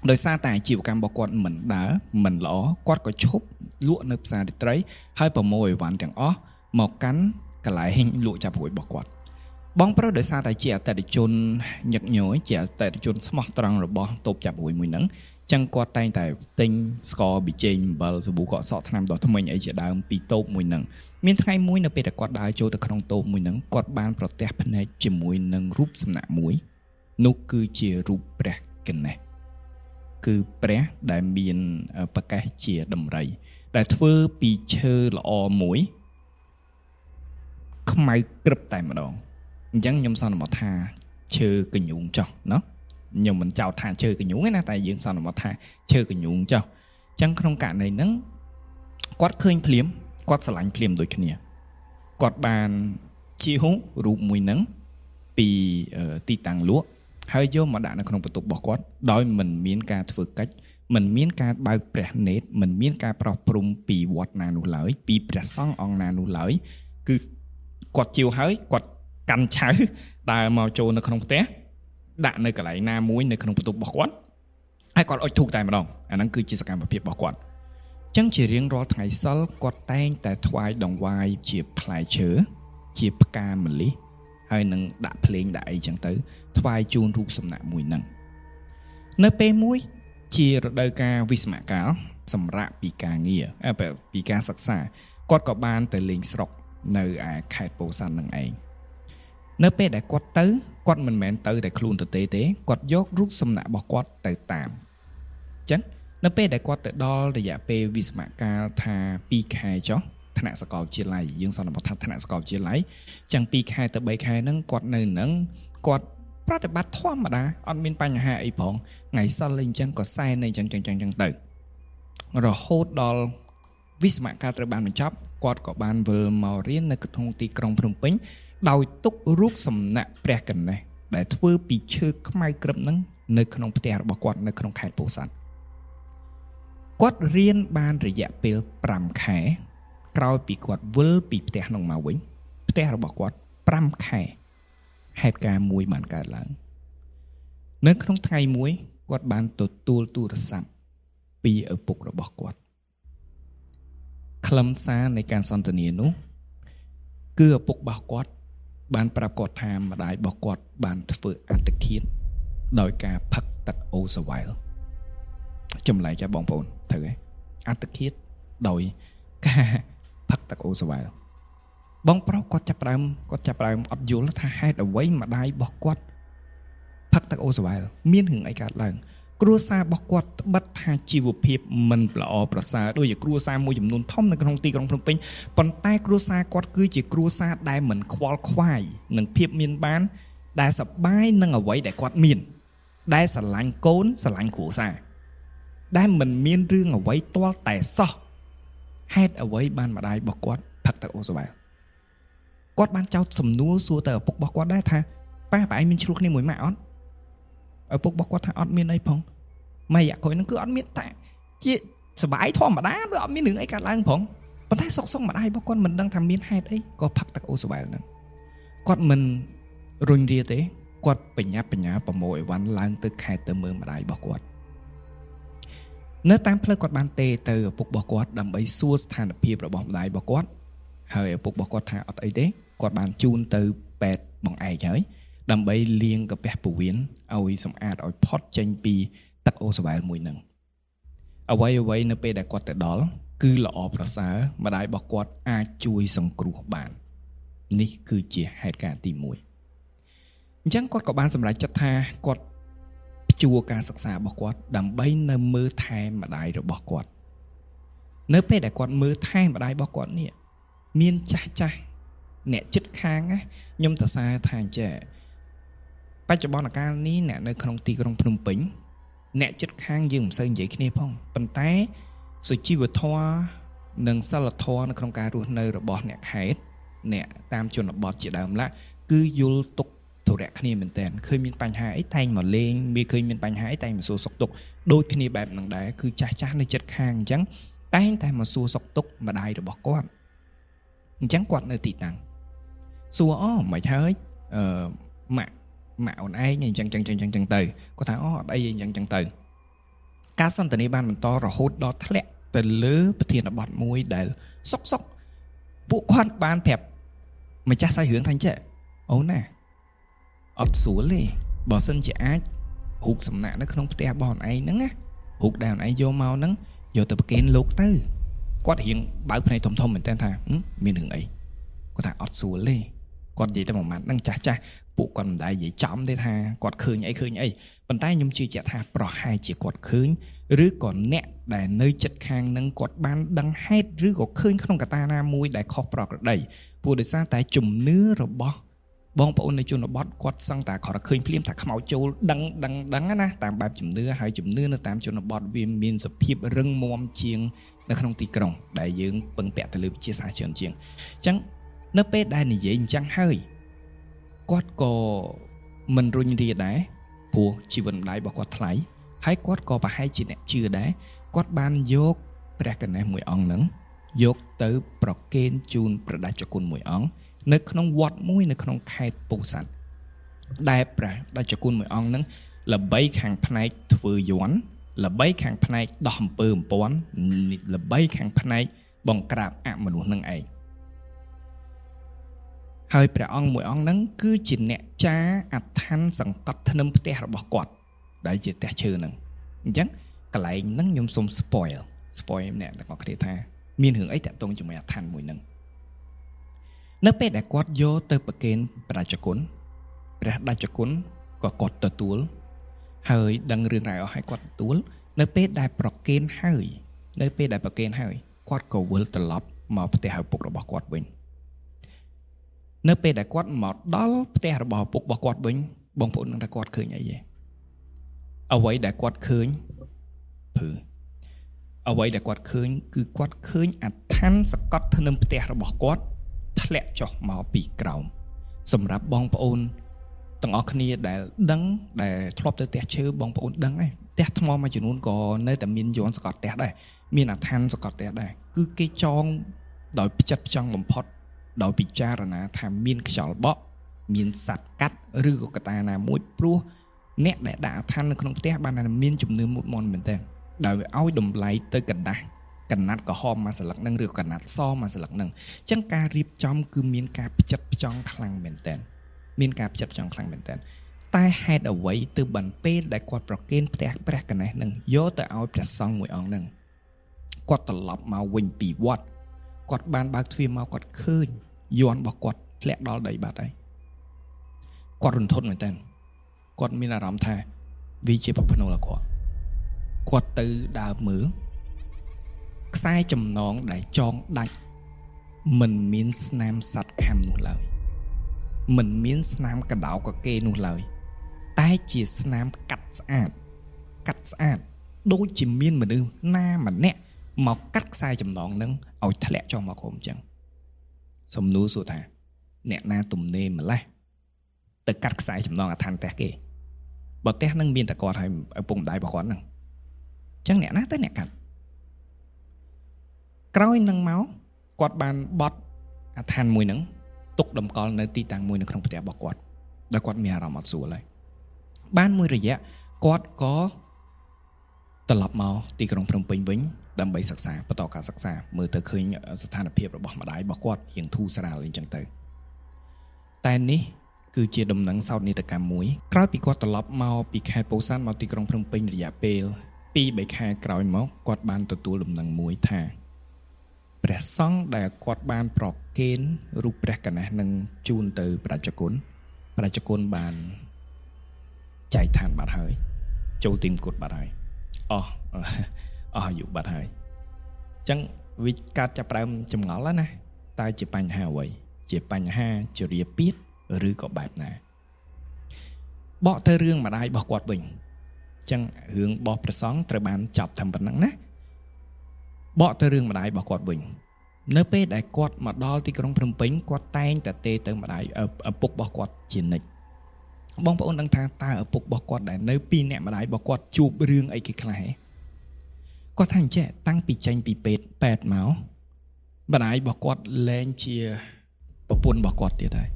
Speaker 1: ដោយសារតែអាជីវកម្មរបស់គាត់មិនដើរមិនល្អគាត់ក៏ឈប់លក់នៅផ្សាររាត្រីហើយប្រមូលអីវ៉ាន់ទាំងអស់មកកាន់កន្លែងលក់ចាប់រួយរបស់គាត់បងប្រុសដោយសារតែជាអតិថិជនញឹកញយជាអតិថិជនស្មោះត្រង់របស់តូបចាប់រួយមួយហ្នឹងចឹងគាត់តែងតែទិញស្ករប៊ីចេងអំបិលសាប៊ូកក់សក់ថ្នាំដុសធ្មេញអីជាដើមពីតូបមួយហ្នឹងមានថ្ងៃមួយនៅពេលដែលគាត់ដើរចូលទៅក្នុងតូបមួយហ្នឹងគាត់បានប្រទះភ្នែកជាមួយនឹងរូបសំណាក់មួយនោះគឺជារូបព្រះកណេសគឺព្រះដែលមានប្រកាសជាដំរីដែលធ្វើពីឈើល្អមួយខ្មៅក្រឹបតែម្ដងអញ្ចឹងខ្ញុំសន្មតថាឈើកញ្ញូងចោះណោះខ្ញុំមិនចោទថាឈើកញ្ញូងទេណាតែយើងសន្មតថាឈើកញ្ញូងចុះអញ្ចឹងក្នុងករណីហ្នឹងគាត់ឃើញភ្លាមគាត់ស្រឡាញ់ភ្លាមដូចគ្នាគាត់បានជារូបមួយហ្នឹងពីទីតាំងលក់ហើយយកមកដាក់នៅក្នុងបន្ទប់របស់គាត់ដោយមិនមានការធ្វើកិច្ចមិនមានការបើកព្រះនេត្រមិនមានការប្រោះព្រំពីវត្តណានោះឡើយពីព្រះសង្ឃអង្គណានោះឡើយគឺគាត់ជាវហើយគាត់កាន់ឆៅដើរមកចូលនៅក្នុងផ្ទះដាក់នៅកន្លែងណាមួយនៅក្នុងបន្ទប់របស់គាត់ហើយគាត់អុជធូបតែម្ដងអាហ្នឹងគឺជាសកម្មភាពរបស់គាត់អញ្ចឹងជារៀងរាល់ថ្ងៃសៅរ៍គាត់តែងតែថ្វាយដង្វាយជាផ្លែឈើជាផ្កាម្លិះហើយនឹងដាក់ភ្លេងដាក់អីចឹងទៅថ្វាយជូនរូបសំណាក់មួយហ្នឹងនៅពេលមួយជារដូវកាលវិស្មកាលសម្រាប់ពីការងារពីការសិក្សាគាត់ក៏បានទៅលេងស្រុកនៅឯខេត្តពោធិ៍សាត់នឹងឯងនៅពេលដែលគាត់មិនមែនទៅតែខ្លួនទេគាត់យករូបសំណាក់របស់គាត់ទៅតាមអញ្ចឹងនៅពេលដែលគាត់ទៅដល់រយៈពេលវិស្មកាលថា2ខែចុះថ្នាក់សាកលវិទ្យាល័យយើងសន្មតថាថ្នាក់សាកលវិទ្យាល័យអញ្ចឹង2ខែទៅ3ខែហ្នឹងគាត់នៅនឹងគាត់ប្រតិបត្តិធម្មតាអត់មានបញ្ហាអីផងថ្ងៃសិលអញ្ចឹងក៏សែនអីចឹងទៅរហូតដល់វិស្មកាលត្រូវបានបញ្ចប់គាត់ក៏បានវិលមករៀននៅក្នុងទីក្រុងភ្នំពេញដោយទុករូបសំណាក់ព្រះកណេសដែលធ្វើពីឈើខ្មៅក្រឹបហ្នឹងនៅក្នុងផ្ទះរបស់គាត់នៅក្នុងខេត្តពោធិ៍សាត់គាត់រៀនបានរយៈពេល5ខែក្រោយពីគាត់វិលពីផ្ទះនោះមកវិញផ្ទះរបស់គាត់5ខែហេតុការណ៍មួយបានកើតឡើងនៅក្នុងថ្ងៃមួយគាត់បានទទួលទូរស័ព្ទពីឪពុករបស់គាត់ខ្លឹមសារនៃការសន្ទនានោះគឺឪពុករបស់គាត់បានប្រាប់គាត់ថាម្ដាយរបស់គាត់បានធ្វើអត្តឃាតដោយការផឹកទឹកអូសវ៉ែលចម្លែកចាបងប្អូនត្រូវទេអត្តឃាតដោយការផឹកទឹកអូសវ៉ែលបងប្រុសគាត់ចាប់ផ្ដើមអត់យល់ថាហេតុអ្វីម្ដាយរបស់គាត់ផឹកទឹកអូសវ៉ែលមានរឿងអីកើតឡើងគ្រួសាររបស់គាត់ត្បិតថាជីវភាពមិនល្អប្រសើរដូចជាគ្រួសារមួយចំនួនធំនៅក្នុងទីក្រុងភ្នំពេញប៉ុន្តែគ្រួសារគាត់គឺជាគ្រួសារដែលមិនខ្វល់ខ្វាយនឹងភាពមានបានដែលសប្បាយនឹងអ្វីដែលគាត់មានដែលស្រឡាញ់កូនស្រឡាញ់គ្រួសារដែលមិនមានរឿងអ្វីទាល់តែសោះហេតុអ្វីបានម្ដាយរបស់គាត់ផឹកទឹកអូសវ៉ែលគាត់បានចោទសំណួរសួរទៅឪពុករបស់គាត់ដែរថាប៉ាឯងមានឆ្លោះគ្នាមួយម៉ាក់អត់ឪពុករបស់គាត់ថាអត់មានអីផងម៉ែយ៉ាក់ក្រោយហ្នឹងគឺអត់មានតែជាសบายធម្មតាវាអត់មានរឿងអីកើតឡើងផងប៉ុន្តែសុកម្ដាយរបស់គាត់មិនដឹងថាមានហេតុអីក៏ផឹកទឹកអូសវ៉ែលហ្នឹងគាត់មិនរុញរាទេគាត់បញ្ញាប្រមូលអីវ៉ាន់ឡើងទៅខេត្តទៅមើលម្ដាយរបស់គាត់នៅតាមផ្លូវគាត់បានទេទៅឪពុករបស់គាត់ដើម្បីសួរស្ថានភាពរបស់ម្ដាយរបស់គាត់ហើយឪពុករបស់គាត់ថាអត់អីទេគាត់បានជូនទៅពេទ្យបង្អែកហើយដើម្បីលាងកាពះពោះវៀនឲ្យសម្អាតឲ្យផុតចេញពីទឹកអូសវ៉ែលមួយហ្នឹងអ្វីនៅពេលដែលគាត់ទៅដល់គឺល្អប្រសើរម្ដាយរបស់គាត់អាចជួយសង្គ្រោះបាននេះគឺជាហេតុការណ៍ទី1អញ្ចឹងគាត់ក៏បានសម្រេចចិត្តថាគាត់ព្យួរការសិក្សារបស់គាត់ដើម្បីនៅមើលថែម្ដាយរបស់គាត់នៅពេលដែលគាត់មើលថែម្ដាយរបស់គាត់នេះមានចាស់អ្នកជិតខាងខ្ញុំតសារថាអញ្ចឹងបច្ចុប្បន្នកាលនេះអ្នកនៅក្នុងទីក្រុងភ្នំពេញអ្នកជិតខាងយើងមិនសូវនិយាយគ្នាផងប៉ុន្តែសុជីវធម៌និងសិលធម៌នៅក្នុងការរស់នៅរបស់អ្នកខេត្តអ្នកតាមជនបទជាដើមឡា គឺយល់ទុកធរៈគ្នាមែនតើឃើញមានបញ្ហាអីតែងមកលេងមានឃើញមានបញ្ហាអីតែងមកសួរសុខទុក្ខដូចគ្នាបែបហ្នឹងដែរគឺចាស់នៅចិត្តខាងអញ្ចឹងតែងតែមកសួរសុខទុក្ខម្ដាយរបស់គាត់អញ្ចឹងគាត់នៅទីតាំងសួរមិនហើយម៉ាក់អូនឯងអញ្ចឹងទៅគាត់ថាអត់អីអញ្ចឹងទៅការសន្ទនាបានបន្តរហូតដល់ធ្លាក់ទៅលើប្រធានបទមួយដែលសុកពួកគាត់បានប្រាប់ម្ចាស់សាច់រឿងថាចេះអូនណាអត់ស្រួលទេបើសិនជាអាចរូបសំណាក់នៅក្នុងផ្ទះរបស់អូនឯងហ្នឹងណារូបដែលអូនឯងយកមកហ្នឹងយកទៅប្រគេនលោកទៅគាត់រៀងបើកភ្នែកធំមែនតើថាមានរឿងអីគាត់ថាអត់ស្រួលទេគាត់និយាយតែមួយម៉ាត់ហ្នឹងចាស់ពួកគាត់មិនដែលនិយាយចំទេថាគាត់ឃើញអីប៉ុន្តែខ្ញុំជឿជាក់ថាប្រហែលជាគាត់ឃើញឬក៏អ្នកដែលនៅចិត្តខាងហ្នឹងគាត់បានដឹងហេតុឬក៏ឃើញក្នុងកត្តាណាមួយដែលខុសប្រក្រតីព្រោះដោយសារតែជំនឿរបស់បងប្អូននៅជនបទគាត់សឹងតែគាត់ឃើញភ្លាមថាខ្មោចចូលដឹងណាតាមបែបជំនឿហើយជំនឿនៅតាមជនបទវាមានសភាពរឹងមាំជាងនៅក្នុងទីក្រុងដែលយើងពឹងពាក់ទៅលើវិទ្យាសាស្ត្រច្រើនជាងអញ្ចឹងនៅពេលដែលនិយាយអញ្ចឹងហើយគាត់ក៏មិនរុញរាដែរព្រោះជីវិតម្ដាយរបស់គាត់ថ្លៃហើយគាត់ក៏ប្រហែលជាអ្នកជឿដែរគាត់បានយកព្រះកណេសមួយអង្គហ្នឹងយកទៅប្រគេនជូនព្រះដាច់ចគុណមួយអង្គនៅក្នុងវត្តមួយនៅក្នុងខេត្តពោធិ៍សាត់ដែលព្រះដាច់ចគុណមួយអង្គហ្នឹងល្បីខាងផ្នែកធ្វើយ័ន្តល្បីខាងផ្នែកដោះអំពើអំព័ន្ធល្បីខាងផ្នែកបង្ក្រាបអមនុស្សនឹងឯងហើយព្រះអង្គមួយអង្គហ្នឹងគឺជាអ្នកចាអដ្ឋានសង្កត់ធ្នឹមផ្ទះរបស់គាត់ដែលជាផ្ទះឈើហ្នឹងអញ្ចឹងកន្លែងហ្នឹងខ្ញុំសូម spoil អ្នកទាំងអស់គ្នាថាមានរឿងអីតាក់ទងជាមួយអដ្ឋានមួយហ្នឹងនៅពេលដែលគាត់យកទៅប្រគេនព្រះដាច់ចគុណក៏គាត់ទទួលហើយដឹងរឿងរ៉ាវអស់ហើយគាត់ទទួលនៅពេលដែលប្រគេនហើយគាត់ក៏វិលត្រឡប់មកផ្ទះឪពុករបស់គាត់វិញនៅពេលដែលគាត់មកដល់ផ្ទះរបស់ឪពុករបស់គាត់វិញបងប្អូននឹងថាគាត់ឃើញអីទេអ្វីដែលគាត់ឃើញគឺគាត់ឃើញអដ្ឋានសកត់ធ្នឹមផ្ទះរបស់គាត់ធ្លាក់ចុះមកពីក្រោមសម្រាប់បងប្អូនទាំងអស់គ្នាដែលដឹងដែលធ្លាប់ទៅផ្ទះឈើបងប្អូនដឹងហើយផ្ទះថ្មមួយចំនួនក៏នៅតែមានយ័ន្តសកត់ផ្ទះដែរមានអដ្ឋានសកត់ផ្ទះដែរគឺគេចងដោយផ្ចិតផ្ចង់បំផុតដោយពិចារណាថាមានខ្យល់បក់មានសត្វកាត់ឬក៏កត្តាណាមួយព្រោះអ្នកដែលដាក់អដ្ឋាននៅក្នុងផ្ទះបានតែមានជំនឿមុតមន់មែនទែនដោយឲ្យតម្លៃទៅកណាត់ក្រហមមួយស្លឹកហ្នឹងឬកណាត់សមួយស្លឹកហ្នឹងអញ្ចឹងការរៀបចំគឺមានការផ្ចិតផ្ចង់ខ្លាំងមែនទែនតែហេតុអ្វីទើបបានពេលដែលគាត់ប្រគេនផ្ទះព្រះកណេសហ្នឹងយកទៅឲ្យព្រះសង្ឃមួយអង្គហ្នឹងគាត់ត្រឡប់មកវិញពីវត្តគាត់បានបើកទ្វារមកគាត់ឃើញយ័ន្តរបស់គាត់ធ្លាក់ដល់ដីបាត់ហើយគាត់រន្ធត់មែនទែនគាត់មានអារម្មណ៍ថាវាជាប្រផ្នូលអាក្រក់គាត់ទៅដើរមើលខ្សែចំណងដែលចងដាច់មិនមានស្នាមសត្វខាំនោះឡើយមិនមានស្នាមកដោកកេនោះឡើយតែជាស្នាមកាត់ស្អាតដូចជាមានមនុស្សណាម្នាក់មកកាត់ខ្សែចំណងនឹងឲ្យធ្លាក់ចុះមកក្រោមអញ្ចឹងសំណួរសួរថាអ្នកណាទំនេរម្លេះទៅកាត់ខ្សែចំណងអដ្ឋានផ្ទះគេបើផ្ទះនឹងមានតែគាត់ហើយឪពុកម្ដាយរបស់គាត់ហ្នឹងអញ្ចឹងអ្នកណាទៅអ្នកកាត់ក្រោយនឹងមកគាត់បានបត់អដ្ឋានមួយហ្នឹងទុកតម្កល់នៅទីតាំងមួយនៅក្នុងផ្ទះរបស់គាត់ដែលគាត់មានអារម្មណ៍អត់ស្រួលហើយបានមួយរយៈគាត់ក៏ត្រឡប់មកទីក្រុងភ្នំពេញវិញដើម្បីសិក្សាបន្តការសិក្សាមើលទៅឃើញស្ថានភាពរបស់ម្ដាយរបស់គាត់រៀងធូរស្រាលអីចឹងទៅតែនេះគឺជាដំណឹងសោកនាដកម្មមួយក្រោយពីគាត់ត្រឡប់មកពីខេត្តពោធិ៍សាត់មកទីក្រុងភ្នំពេញរយៈពេល 2-3 ខែក្រោយមកគាត់បានទទួលដំណឹងមួយថាព្រះសង្ឃដែលគាត់បានប្រគេនរូបព្រះកណេសនឹងជូនទៅព្រះរាជគុណបានចែកឋានបាត់ហើយចូលទីមគុតបាត់ហើយអស់អាយុបាត់ហើយអញ្ចឹងវាកាត់ចាប់ផ្ដើមចម្ងល់ណាតើជាបញ្ហាអ្វីជាបញ្ហាជរាពាធឬក៏បែបណាបកទៅរឿងម្ដាយរបស់គាត់វិញអញ្ចឹងរឿងរបស់ព្រះសង្ឃត្រូវបានចាប់តាមប៉ុណ្ណឹងណាបកទៅរឿងម្ដាយរបស់គាត់វិញ នៅពេលដែលគាត់មកដល់ទីក្រុងភ្នំពេញគាត់តែងតែទេទៅម្ដាយឪពុករបស់គាត់ជានិច្ចបងប្អូនដឹងថាតើឪពុករបស់គាត់ដែលនៅពីអ្នកម្ដាយរបស់គាត់ជួបរឿងអីគេខ្លះហ៎គាត់ថាអញ្ចេះតាំងពីចេញពីពេទ្យមកម្ដាយរបស់គាត់លែងជាប្រពន្ធរបស់គាត់ទៀតហើយ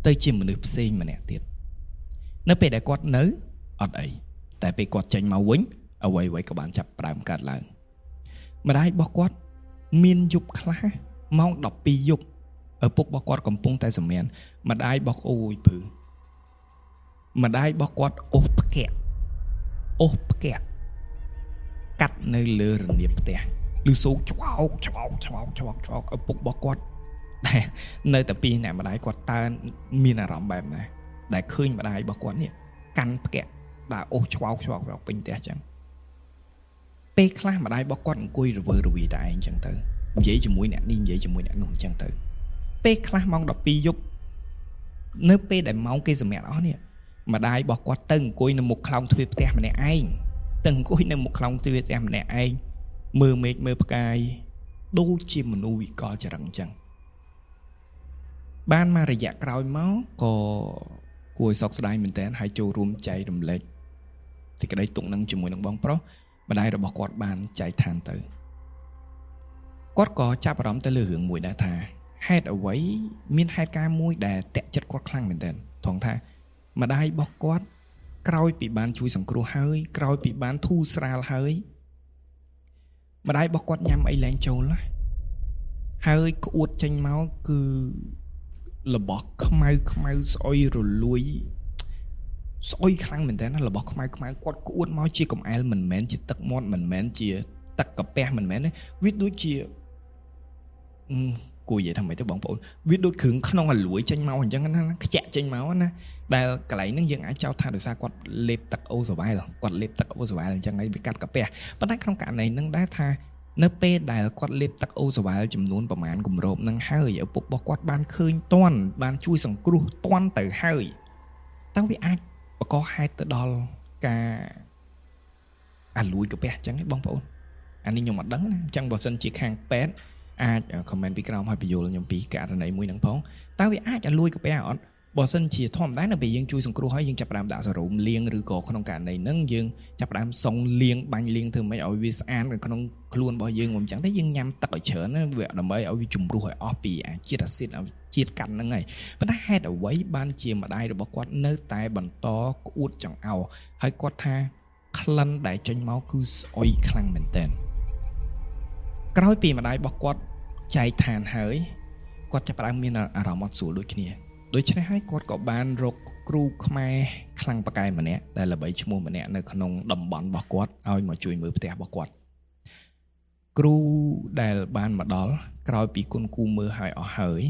Speaker 1: ទៅជាមនុស្សផ្សេងម្នាក់ទៀតនៅពេលដែលគាត់នៅអត់អីតែពេលគាត់ចេញមកវិញអ្វីៗក៏បានចាប់ផ្ដើមកើតឡើងម្ដាយរបស់គាត់មានយប់ខ្លះម៉ោង12យប់ឪពុករបស់គាត់កំពុងតែសម្រានម្ដាយរបស់អូយភឺម្ដាយរបស់គាត់អូសផ្កាក់កាត់នៅលើរនាបផ្ទះឬសូកច្បោកឪពុករបស់គាត់ដែលនៅតែពីអ្នកម្ដាយគាត់តើមានអារម្មណ៍បែបណាដែលឃើញម្ដាយរបស់គាត់នេះកាន់ផ្កាក់ដាក់អូសច្បោកពេញផ្ទះចឹងពេលខ្លះម្ដាយរបស់គាត់អង្គុយរវើរវាយតែឯងចឹងទៅនិយាយជាមួយអ្នកនេះនិយាយជាមួយអ្នកនោះចឹងទៅពេលខ្លះម៉ោង12យប់នៅពេលដែលម៉ោងគេសម្រាកអស់នេះម្ដាយរបស់គាត់ទៅអង្គុយនៅមុខខ្លោងទ្វារផ្ទះម្នាក់ឯងមើលមេឃមើលផ្កាយដូចជាមនុស្សវិកលចរឹងចឹងបានមករយៈក្រោយមកក៏គួរឲ្យសោកស្ដាយមែនតើហើយចូលរួមចែករំលែកសេចក្តីទុក្ខនឹងជាមួយនឹងបងប្រុសម្ដាយរបស់គាត់បានចែកឋានទៅគាត់ក៏ចាប់អារម្មណ៍ទៅលើរឿងមួយដែរថាហេតុអ្វីមានហេតុការណ៍មួយដែលតាក់ចិត្តគាត់ខ្លាំងមែនតើថងថាម្ដាយរបស់គាត់ក្រោយពីបានជួយសង្គ្រោះហើយក្រោយពីបានធូរស្រាលហើយម្ដាយរបស់គាត់ញ៉ាំអីលែងចូលហើយក្អួតចេញមកគឺរបស់ខ្មៅស្អុយរលួយស្អុយខ្លាំងមែនតើណារបស់ខ្មៅគាត់ក្អួតមកជាកំអែលមិនមែនជាទឹកមាត់មិនមែនជាទឹកកាពះមិនមែនទេវាដូចជាគួរនិយាយថាម៉េចទៅបងប្អូនវាដូចគ្រឿងក្នុងអាលួយចេញមកអញ្ចឹងណាខ្ជាក់ចេញមកណាដែលកន្លែងហ្នឹងយើងអាចចោទថាដោយសារគាត់លេបទឹកអូសវ៉ែលអញ្ចឹងហើយវាកាត់កាពះប៉ុន្តែក្នុងករណីហ្នឹងដែរថានៅពេលដែលគាត់លេបទឹកអូសវ៉ែលចំនួនប្រមាណគម្របហ្នឹងហើយឪពុករបស់គាត់បានឃើញតាន់បានជួយសង្គ្រោះតាន់ទៅហើយតើវាអាចបង្កហេតុទៅដល់ការអាលួយកាពះអញ្ចឹងឯងបងប្អូនអានេះខ្ញុំអត់ដឹងណាអញ្ចឹងបើសិនជាខាងពេទ្យអាច comment ពីក្រោមឲ្យបញ្យល់ខ្ញុំពីករណីមួយហ្នឹងផងតើវាអាចអាលួយកាពះអត់បើសិនជាធម្មតានៅពេលយើងជួយសង្គ្រោះហើយយើងចាប់ផ្ដើមដាក់សេរ៉ូមលាងឬក៏ក្នុងករណីហ្នឹងយើងចាប់ផ្ដើមសុងលាងបាញ់លាងធ្វើម៉េចឲ្យវាស្អាតនៅក្នុងខ្លួនរបស់យើងមិនអញ្ចឹងទេយើងញ៉ាំទឹកឲ្យច្រើនណាវាដើម្បីឲ្យវាជំរុះឲ្យអស់ពីជាតិអាស៊ីតជាតិកាត់ហ្នឹងហើយប៉ុន្តែហេតុអ្វីបានជាម្ដាយរបស់គាត់នៅតែបន្តក្អួតចង្អោរហើយគាត់ថាក្លិនដែលចេញមកគឺស្អុយខ្លាំងមែនទែនក្រោយពីម្ដាយរបស់គាត់ចែកឋានហើយគាត់ចាប់ផ្ដើមមានអារម្មណ៍អត់ស្រួលដូចគ្នាដូច្នេះហើយគាត់ក៏បានរកគ្រូខ្មែរខ្លាំងប៉ាកែម្នាក់ដែលល្បីឈ្មោះម្នាក់នៅក្នុងតំបន់របស់គាត់ឲ្យមកជួយមើលផ្ទះរបស់គាត់គ្រូដែលបានមកដល់ក្រោយពីគុណគូមើលឲ្យអស់ហើយ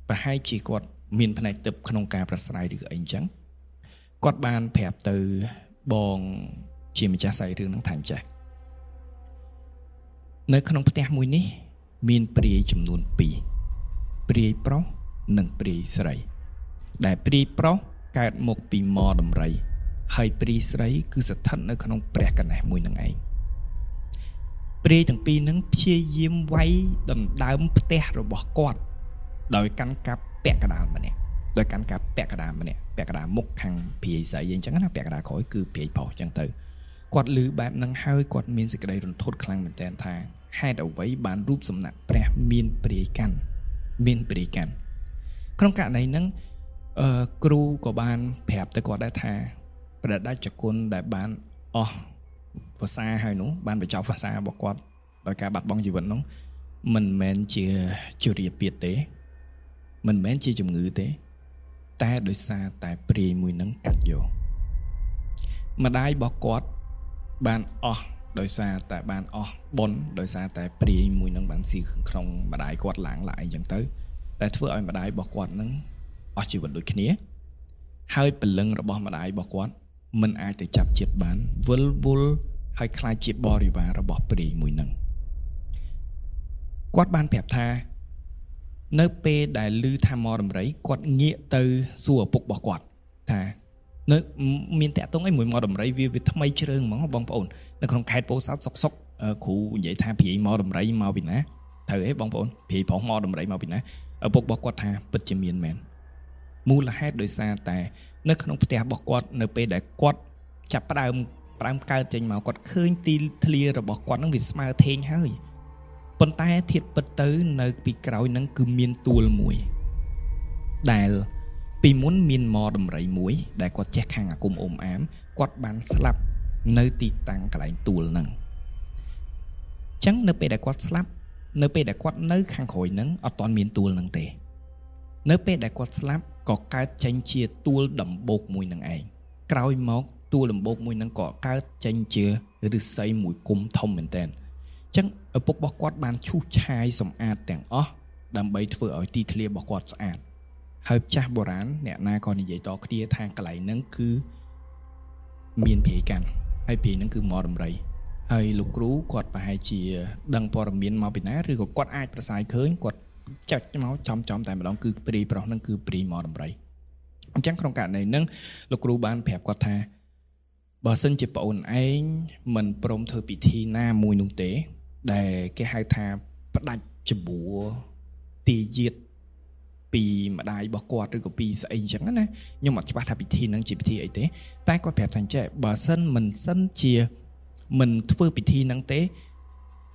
Speaker 1: ប្រហែលជាគាត់មានផ្នែកទឹកក្នុងការប្រស្រ័យឬអីអញ្ចឹងគាត់បានប្រាប់ទៅបងជាម្ចាស់សាយរឿងនឹងថាអញ្ចេះនៅក្នុងផ្ទះមួយនេះមានព្រាយចំនួន2ព្រាយប្រុសនិងព្រាយស្រីដែលព្រាយប្រុសកើតមកពីមដំរីហើយព្រាយស្រីគឺស្ថិតនៅក្នុងព្រះកណេសមួយនឹងឯងព្រាយទាំងពីរនឹងព្យាយាមវាយដណ្ដើមផ្ទះរបស់គាត់ដោយកាន់កាប់ពាក់កណ្ដាលម្នាក់ពាក់កណ្ដាលមុខខាងព្រាយស្រីអញ្ចឹងណាពាក់កណ្ដាលក្រោយគឺព្រាយប្រុសអញ្ចឹងទៅគាត់ឮបែបហ្នឹងហើយគាត់មានសេចក្តីរន្ធត់ខ្លាំងមែនទែនថាហេតុអ្វីបានរូបសំណាកព្រះមានព្រាយកាន់ក្នុងករណីហ្នឹងគ្រូក៏បានប្រាប់ទៅគាត់ដែរថាព្រះដាច់ចគុណដែលបានអស់ភាសាហើយនោះបានបញ្ចប់ភាសារបស់គាត់ដោយការបាត់បង់ជីវិតនោះមិនមែនជាជរាពាធទេមិនមែនជាជំងឺទេតែដោយសារតែព្រាយមួយនឹងកាត់យកម្ដាយរបស់គាត់បានអស់ដោយសារតែបានអស់បុណ្យដោយសារតែព្រាយមួយនឹងបានស៊ីក្នុងម្ដាយគាត់ឡើងអញ្ចឹងទៅតែធ្វើឲ្យម្ដាយរបស់គាត់នឹងអស់ជីវិតដូចគ្នាហើយព្រលឹងរបស់ម្ដាយរបស់គាត់មិនអាចទៅចាប់ជាតិបានវិលវល់ហើយខ្លាចជាបរិវាររបស់ព្រាយមួយនឹងគាត់បានប្រាប់ថានៅពេលដែលឮថាមកដំរីគាត់ងាកទៅសួរឪពុករបស់គាត់ថានៅមានតាក់ទងអីមួយមកដំរីវាថ្មីជ្រើងហ្មងបងប្អូននៅក្នុងខេត្តពោធិ៍សោតសុកគ្រូនិយាយថាព្រាយមកដំរីមកពីណា ត្រូវឯងបងប្អូនព្រីប្រុសមកដំរីមកពីណាឪពុករបស់គាត់ថាពិតជាមានមែនមូលហេតុដោយសារតែនៅក្នុងផ្ទះរបស់គាត់នៅពេលដែលគាត់ចាប់ផ្ដើមកើតចេញមកគាត់ឃើញទីធ្លារបស់គាត់នឹងវាស្មើធេងហើយប៉ុន្តែធៀបពិតទៅនៅពីក្រោយនឹងគឺមានទួលមួយដែលពីមុនមានមកដំរីមួយដែលគាត់ចេះខាងអាគមអ៊ំអាមគាត់បានស្លាប់នៅទីតាំងកន្លែងទួលហ្នឹងអញ្ចឹងនៅពេលដែលគាត់ស្លាប់នៅពេលដែលគាត់នៅខាងក្រោយហ្នឹងអត់ទាន់មានទួលហ្នឹងទេនៅពេលដែលគាត់ស្លាប់ក៏កើតចេញជាទួលដំបូកមួយនឹងឯងក្រោយមកទួលដំបូកមួយហ្នឹងក៏កើតចេញជាឫស្សីមួយគុំធំមែនតើអញ្ចឹងឪពុករបស់គាត់បានឈូសឆាយសម្អាតទាំងអស់ដើម្បីធ្វើឲ្យទីធ្លារបស់គាត់ស្អាតហើយចាស់បុរាណអ្នកណាក៏និយាយតគ្នាថាកន្លែងហ្នឹងគឺមានព្រាយកាន់ហើយព្រាយហ្នឹងគឺមកដំរីហើយលោកគ្រូគាត់ប្រហែលជាដឹងព័ត៌មានមកពីណាឬក៏គាត់អាចប្រសើរឃើញគាត់ចាច់មកចំតែម្ដងគឺព្រាយប្រុសហ្នឹងគឺព្រាយមកដំរីអញ្ចឹងក្នុងករណីហ្នឹងលោកគ្រូបានប្រាប់គាត់ថាបើសិនជាប្អូនឯងមិនព្រមធ្វើពិធីណាមួយនោះទេដែលគេហៅថាផ្ដាច់ច្បួរទាយាទពីម្ដាយរបស់គាត់ឬក៏ពីស្អីអញ្ចឹងណាខ្ញុំអត់ច្បាស់ថាពិធីហ្នឹងជាពិធីអីទេតែគាត់ប្រាប់ថាចេះបើសិនជាមិនធ្វើពិធីហ្នឹងទេ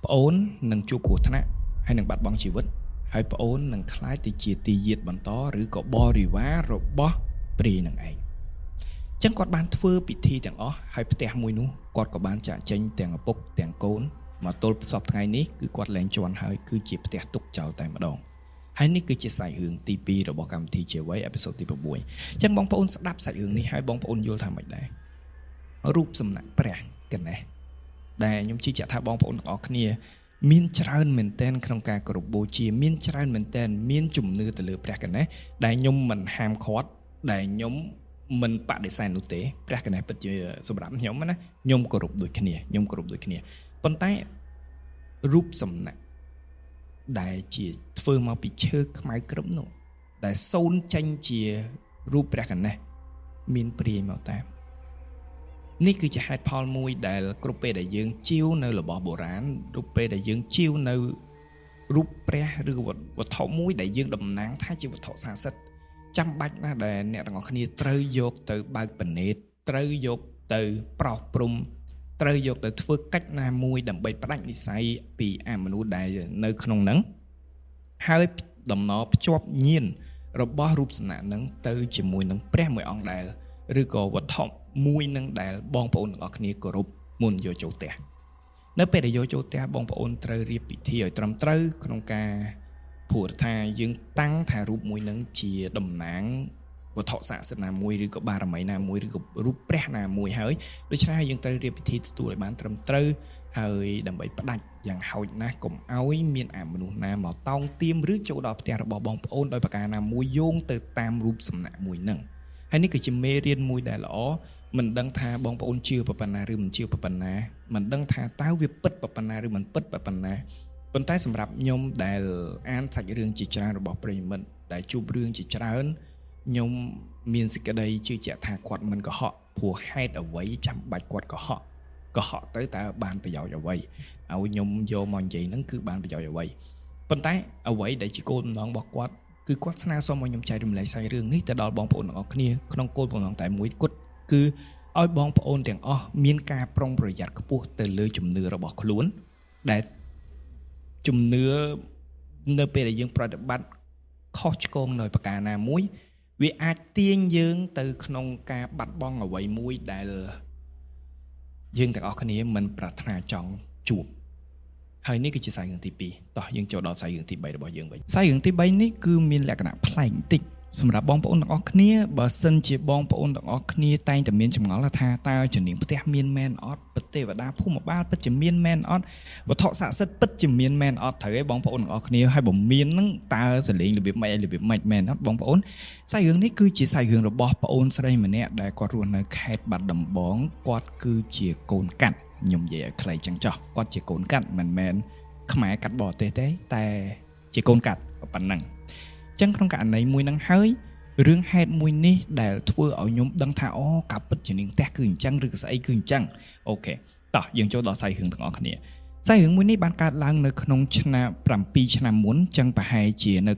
Speaker 1: ប្អូននឹងជួបគ្រោះថ្នាក់ហើយនឹងបាត់បង់ជីវិតហើយប្អូននឹងខ្លាចទៅជាទាយាទបន្តឬក៏បរិវាររបស់ព្រាយនឹងឯងចឹងគាត់បានធ្វើពិធីទាំងអស់ហើយផ្ទះមួយនោះគាត់ក៏បានចាក់ចេញទាំងឪពុកទាំងកូនមកទល់សពថ្ងៃនេះគឺគាត់លែងជន់ហើយគឺជាផ្ទះទុកចោលតែម្ដងហើយនេះគឺជាសាច់រឿងទី2របស់កម្មវិធីជាអ្វីអេពីសូតទី6អញ្ចឹងបងប្អូនស្ដាប់សាច់រឿងនេះហើយបងប្អូនយល់ថាម៉េចដែររូបសំណាក់ព្រះកណេះដែលខ្ញុំជឿជាក់ថាបងប្អូនទាំងអស់គ្នាមានច្រើនមែនទែនក្នុងការគោរពបូជាមានច្រើនមែនទែនមានជំនឿទៅលើព្រះកណេះដែលខ្ញុំមិនហាមឃាត់ដែលខ្ញុំមិនបដិសេធនោះទេព្រះកណេះពិតជាសម្រាប់ខ្ញុំណាខ្ញុំគោរពដូចគ្នាប៉ុន្តែរូបសំណាក់ដែលជាធ្វើមកពីឈើខ្មៅក្រឹមនោះដែលសូនចេញជារូបព្រះកណេះមានព្រាយមកតាមនេះគឺជាហេតុផលមួយដែលគ្រប់ពេលដែលយើងជៀវនៅរបស់បុរាណរូបពេលដែលយើងជៀវនៅរូបព្រះឬវត្ថុមួយដែលយើងតំណាងថាជាវត្ថុស័ក្តិសិទ្ធិចាំបាច់ណាស់ដែលអ្នកទាំងអស់គ្នាត្រូវយកទៅបើកពិនេតត្រូវយកទៅប្រោសព្រំត្រូវយកទៅធ្វើកិច្ចណាមួយដើម្បីផ្ដាច់និស្ស័យពីអមនុស្សដែលនៅក្នុងហ្នឹងហើយដំណភ្ជាប់ញៀនរបស់រូបសំណាកហ្នឹងទៅជាមួយនឹងព្រះមួយអង្គដែលឬក៏វត្ថុមួយនឹងដែលបងប្អូនទាំងអស់គ្នាគោរពមុនយកចូលផ្ទះនៅពេលដែលយកចូលផ្ទះបងប្អូនត្រូវរៀបពិធីឲ្យត្រឹមត្រូវក្នុងការព្រោះថាយើងតាំងថារូបមួយនឹងជាតំណាងវត្ថុស័ក្តិសិទ្ធិណាមួយឬក៏បារមីណាមួយឬក៏រូបព្រះណាមួយហើយដូច្នេះយើងត្រូវរៀបពិធីទទួលឲ្យបានត្រឹមត្រូវហើយដើម្បីផ្ដាច់យ៉ាងហោចណាស់កុំឲ្យមានអមនុស្សណាមកតោងទាមឬចូលដល់ផ្ទះរបស់បងប្អូនដោយប្រការណាមួយយោងទៅតាមរូបសំណាកមួយហ្នឹងហើយនេះគឺជាមេរៀនមួយដែលល្អមិនដឹងថាបងប្អូនជឿប៉ុណ្ណាឬមិនជឿប៉ុណ្ណាមិនដឹងថាតើវាពិតប៉ុណ្ណាឬមិនពិតប៉ុណ្ណាប៉ុន្តែសម្រាប់ខ្ញុំដែលអានសាច់រឿងជាច្រើនរបស់ប្រិយមិត្តដែលជួបរឿងជាច្រើនខ្ញុំមានសេចក្តីជឿជាក់ថាគាត់មិនកុហកព្រោះហេតុអ្វីចាំបាច់គាត់កុហកទៅតើបានប្រយោជន៍អ្វីឲ្យខ្ញុំយកមកនិយាយហ្នឹងគឺបានប្រយោជន៍អ្វីប៉ុន្តែអ្វីដែលជាគោលបំណងរបស់គាត់គឺគាត់ស្នើសុំឲ្យខ្ញុំចែករំលែកសាច់រឿងនេះទៅដល់បងប្អូនទាំងអស់គ្នាក្នុងគោលបំណងតែមួយគត់គឺឲ្យបងប្អូនទាំងអស់មានការប្រុងប្រយ័ត្នខ្ពស់ទៅលើជំនឿរបស់ខ្លួនដែលជំនឿនៅពេលដែលយើងប្រតិបត្តិខុសឆ្គងនៅប្រការណាមួយវាអាចទាញយើងទៅក្នុងការបាត់បង់អ្វីមួយដែលយើងទាំងអស់គ្នាមិនប្រាថ្នាចង់ជួបហើយនេះគឺជាសាច់រឿងទី2តោះយើងចូលដល់សាច់រឿងទី3របស់យើងវិញសាច់រឿងទី3នេះគឺមានលក្ខណៈប្លែកបន្តិចសម្រាប់បងប្អូនទាំងអស់គ្នាបើសិនជាបងប្អូនទាំងអស់គ្នាតែងតែមានចម្ងល់ថាតើជំនាញផ្ទះមានមែនអត់ពិតទេវតាភូមិបាលពិតជាមានមែនអត់វត្ថុស័ក្តិសិទ្ធិពិតជាមានមែនអត់ត្រូវឯងបងប្អូនទាំងអស់គ្នាហើយបើមានហ្នឹងតើសលេងរបៀបម៉េចមែនអត់បងប្អូនសាច់រឿងនេះគឺជាសាច់រឿងរបស់ប្អូនស្រីម្នាក់ដែលគាត់រស់នៅខេត្តបាត់ដំបងគាត់គឺជាកូនកាត់ខ្ញុំនិយាយឲ្យខ្លីចឹងចោះគាត់ជាកូនកាត់មិនមែនខ្មែរកាត់បរទេសទេតែជាកូនកាត់ប៉ុណ្ណឹងចឹងក្នុងករណីមួយហ្នឹងហើយរឿងហេតុមួយនេះដែលធ្វើឲ្យខ្ញុំដឹងថាអូកាពិតជានាងផ្ទះគឺអញ្ចឹងឬក៏ស្អីគឺអញ្ចឹងអូខេតោះយើងចូលដល់សាច់រឿងទាំងអស់គ្នា សាច់រឿងមួយនេះបានកើតឡើងនៅក្នុងឆ្នាំ7ឆ្នាំមុនចឹងប្រហែលជានៅ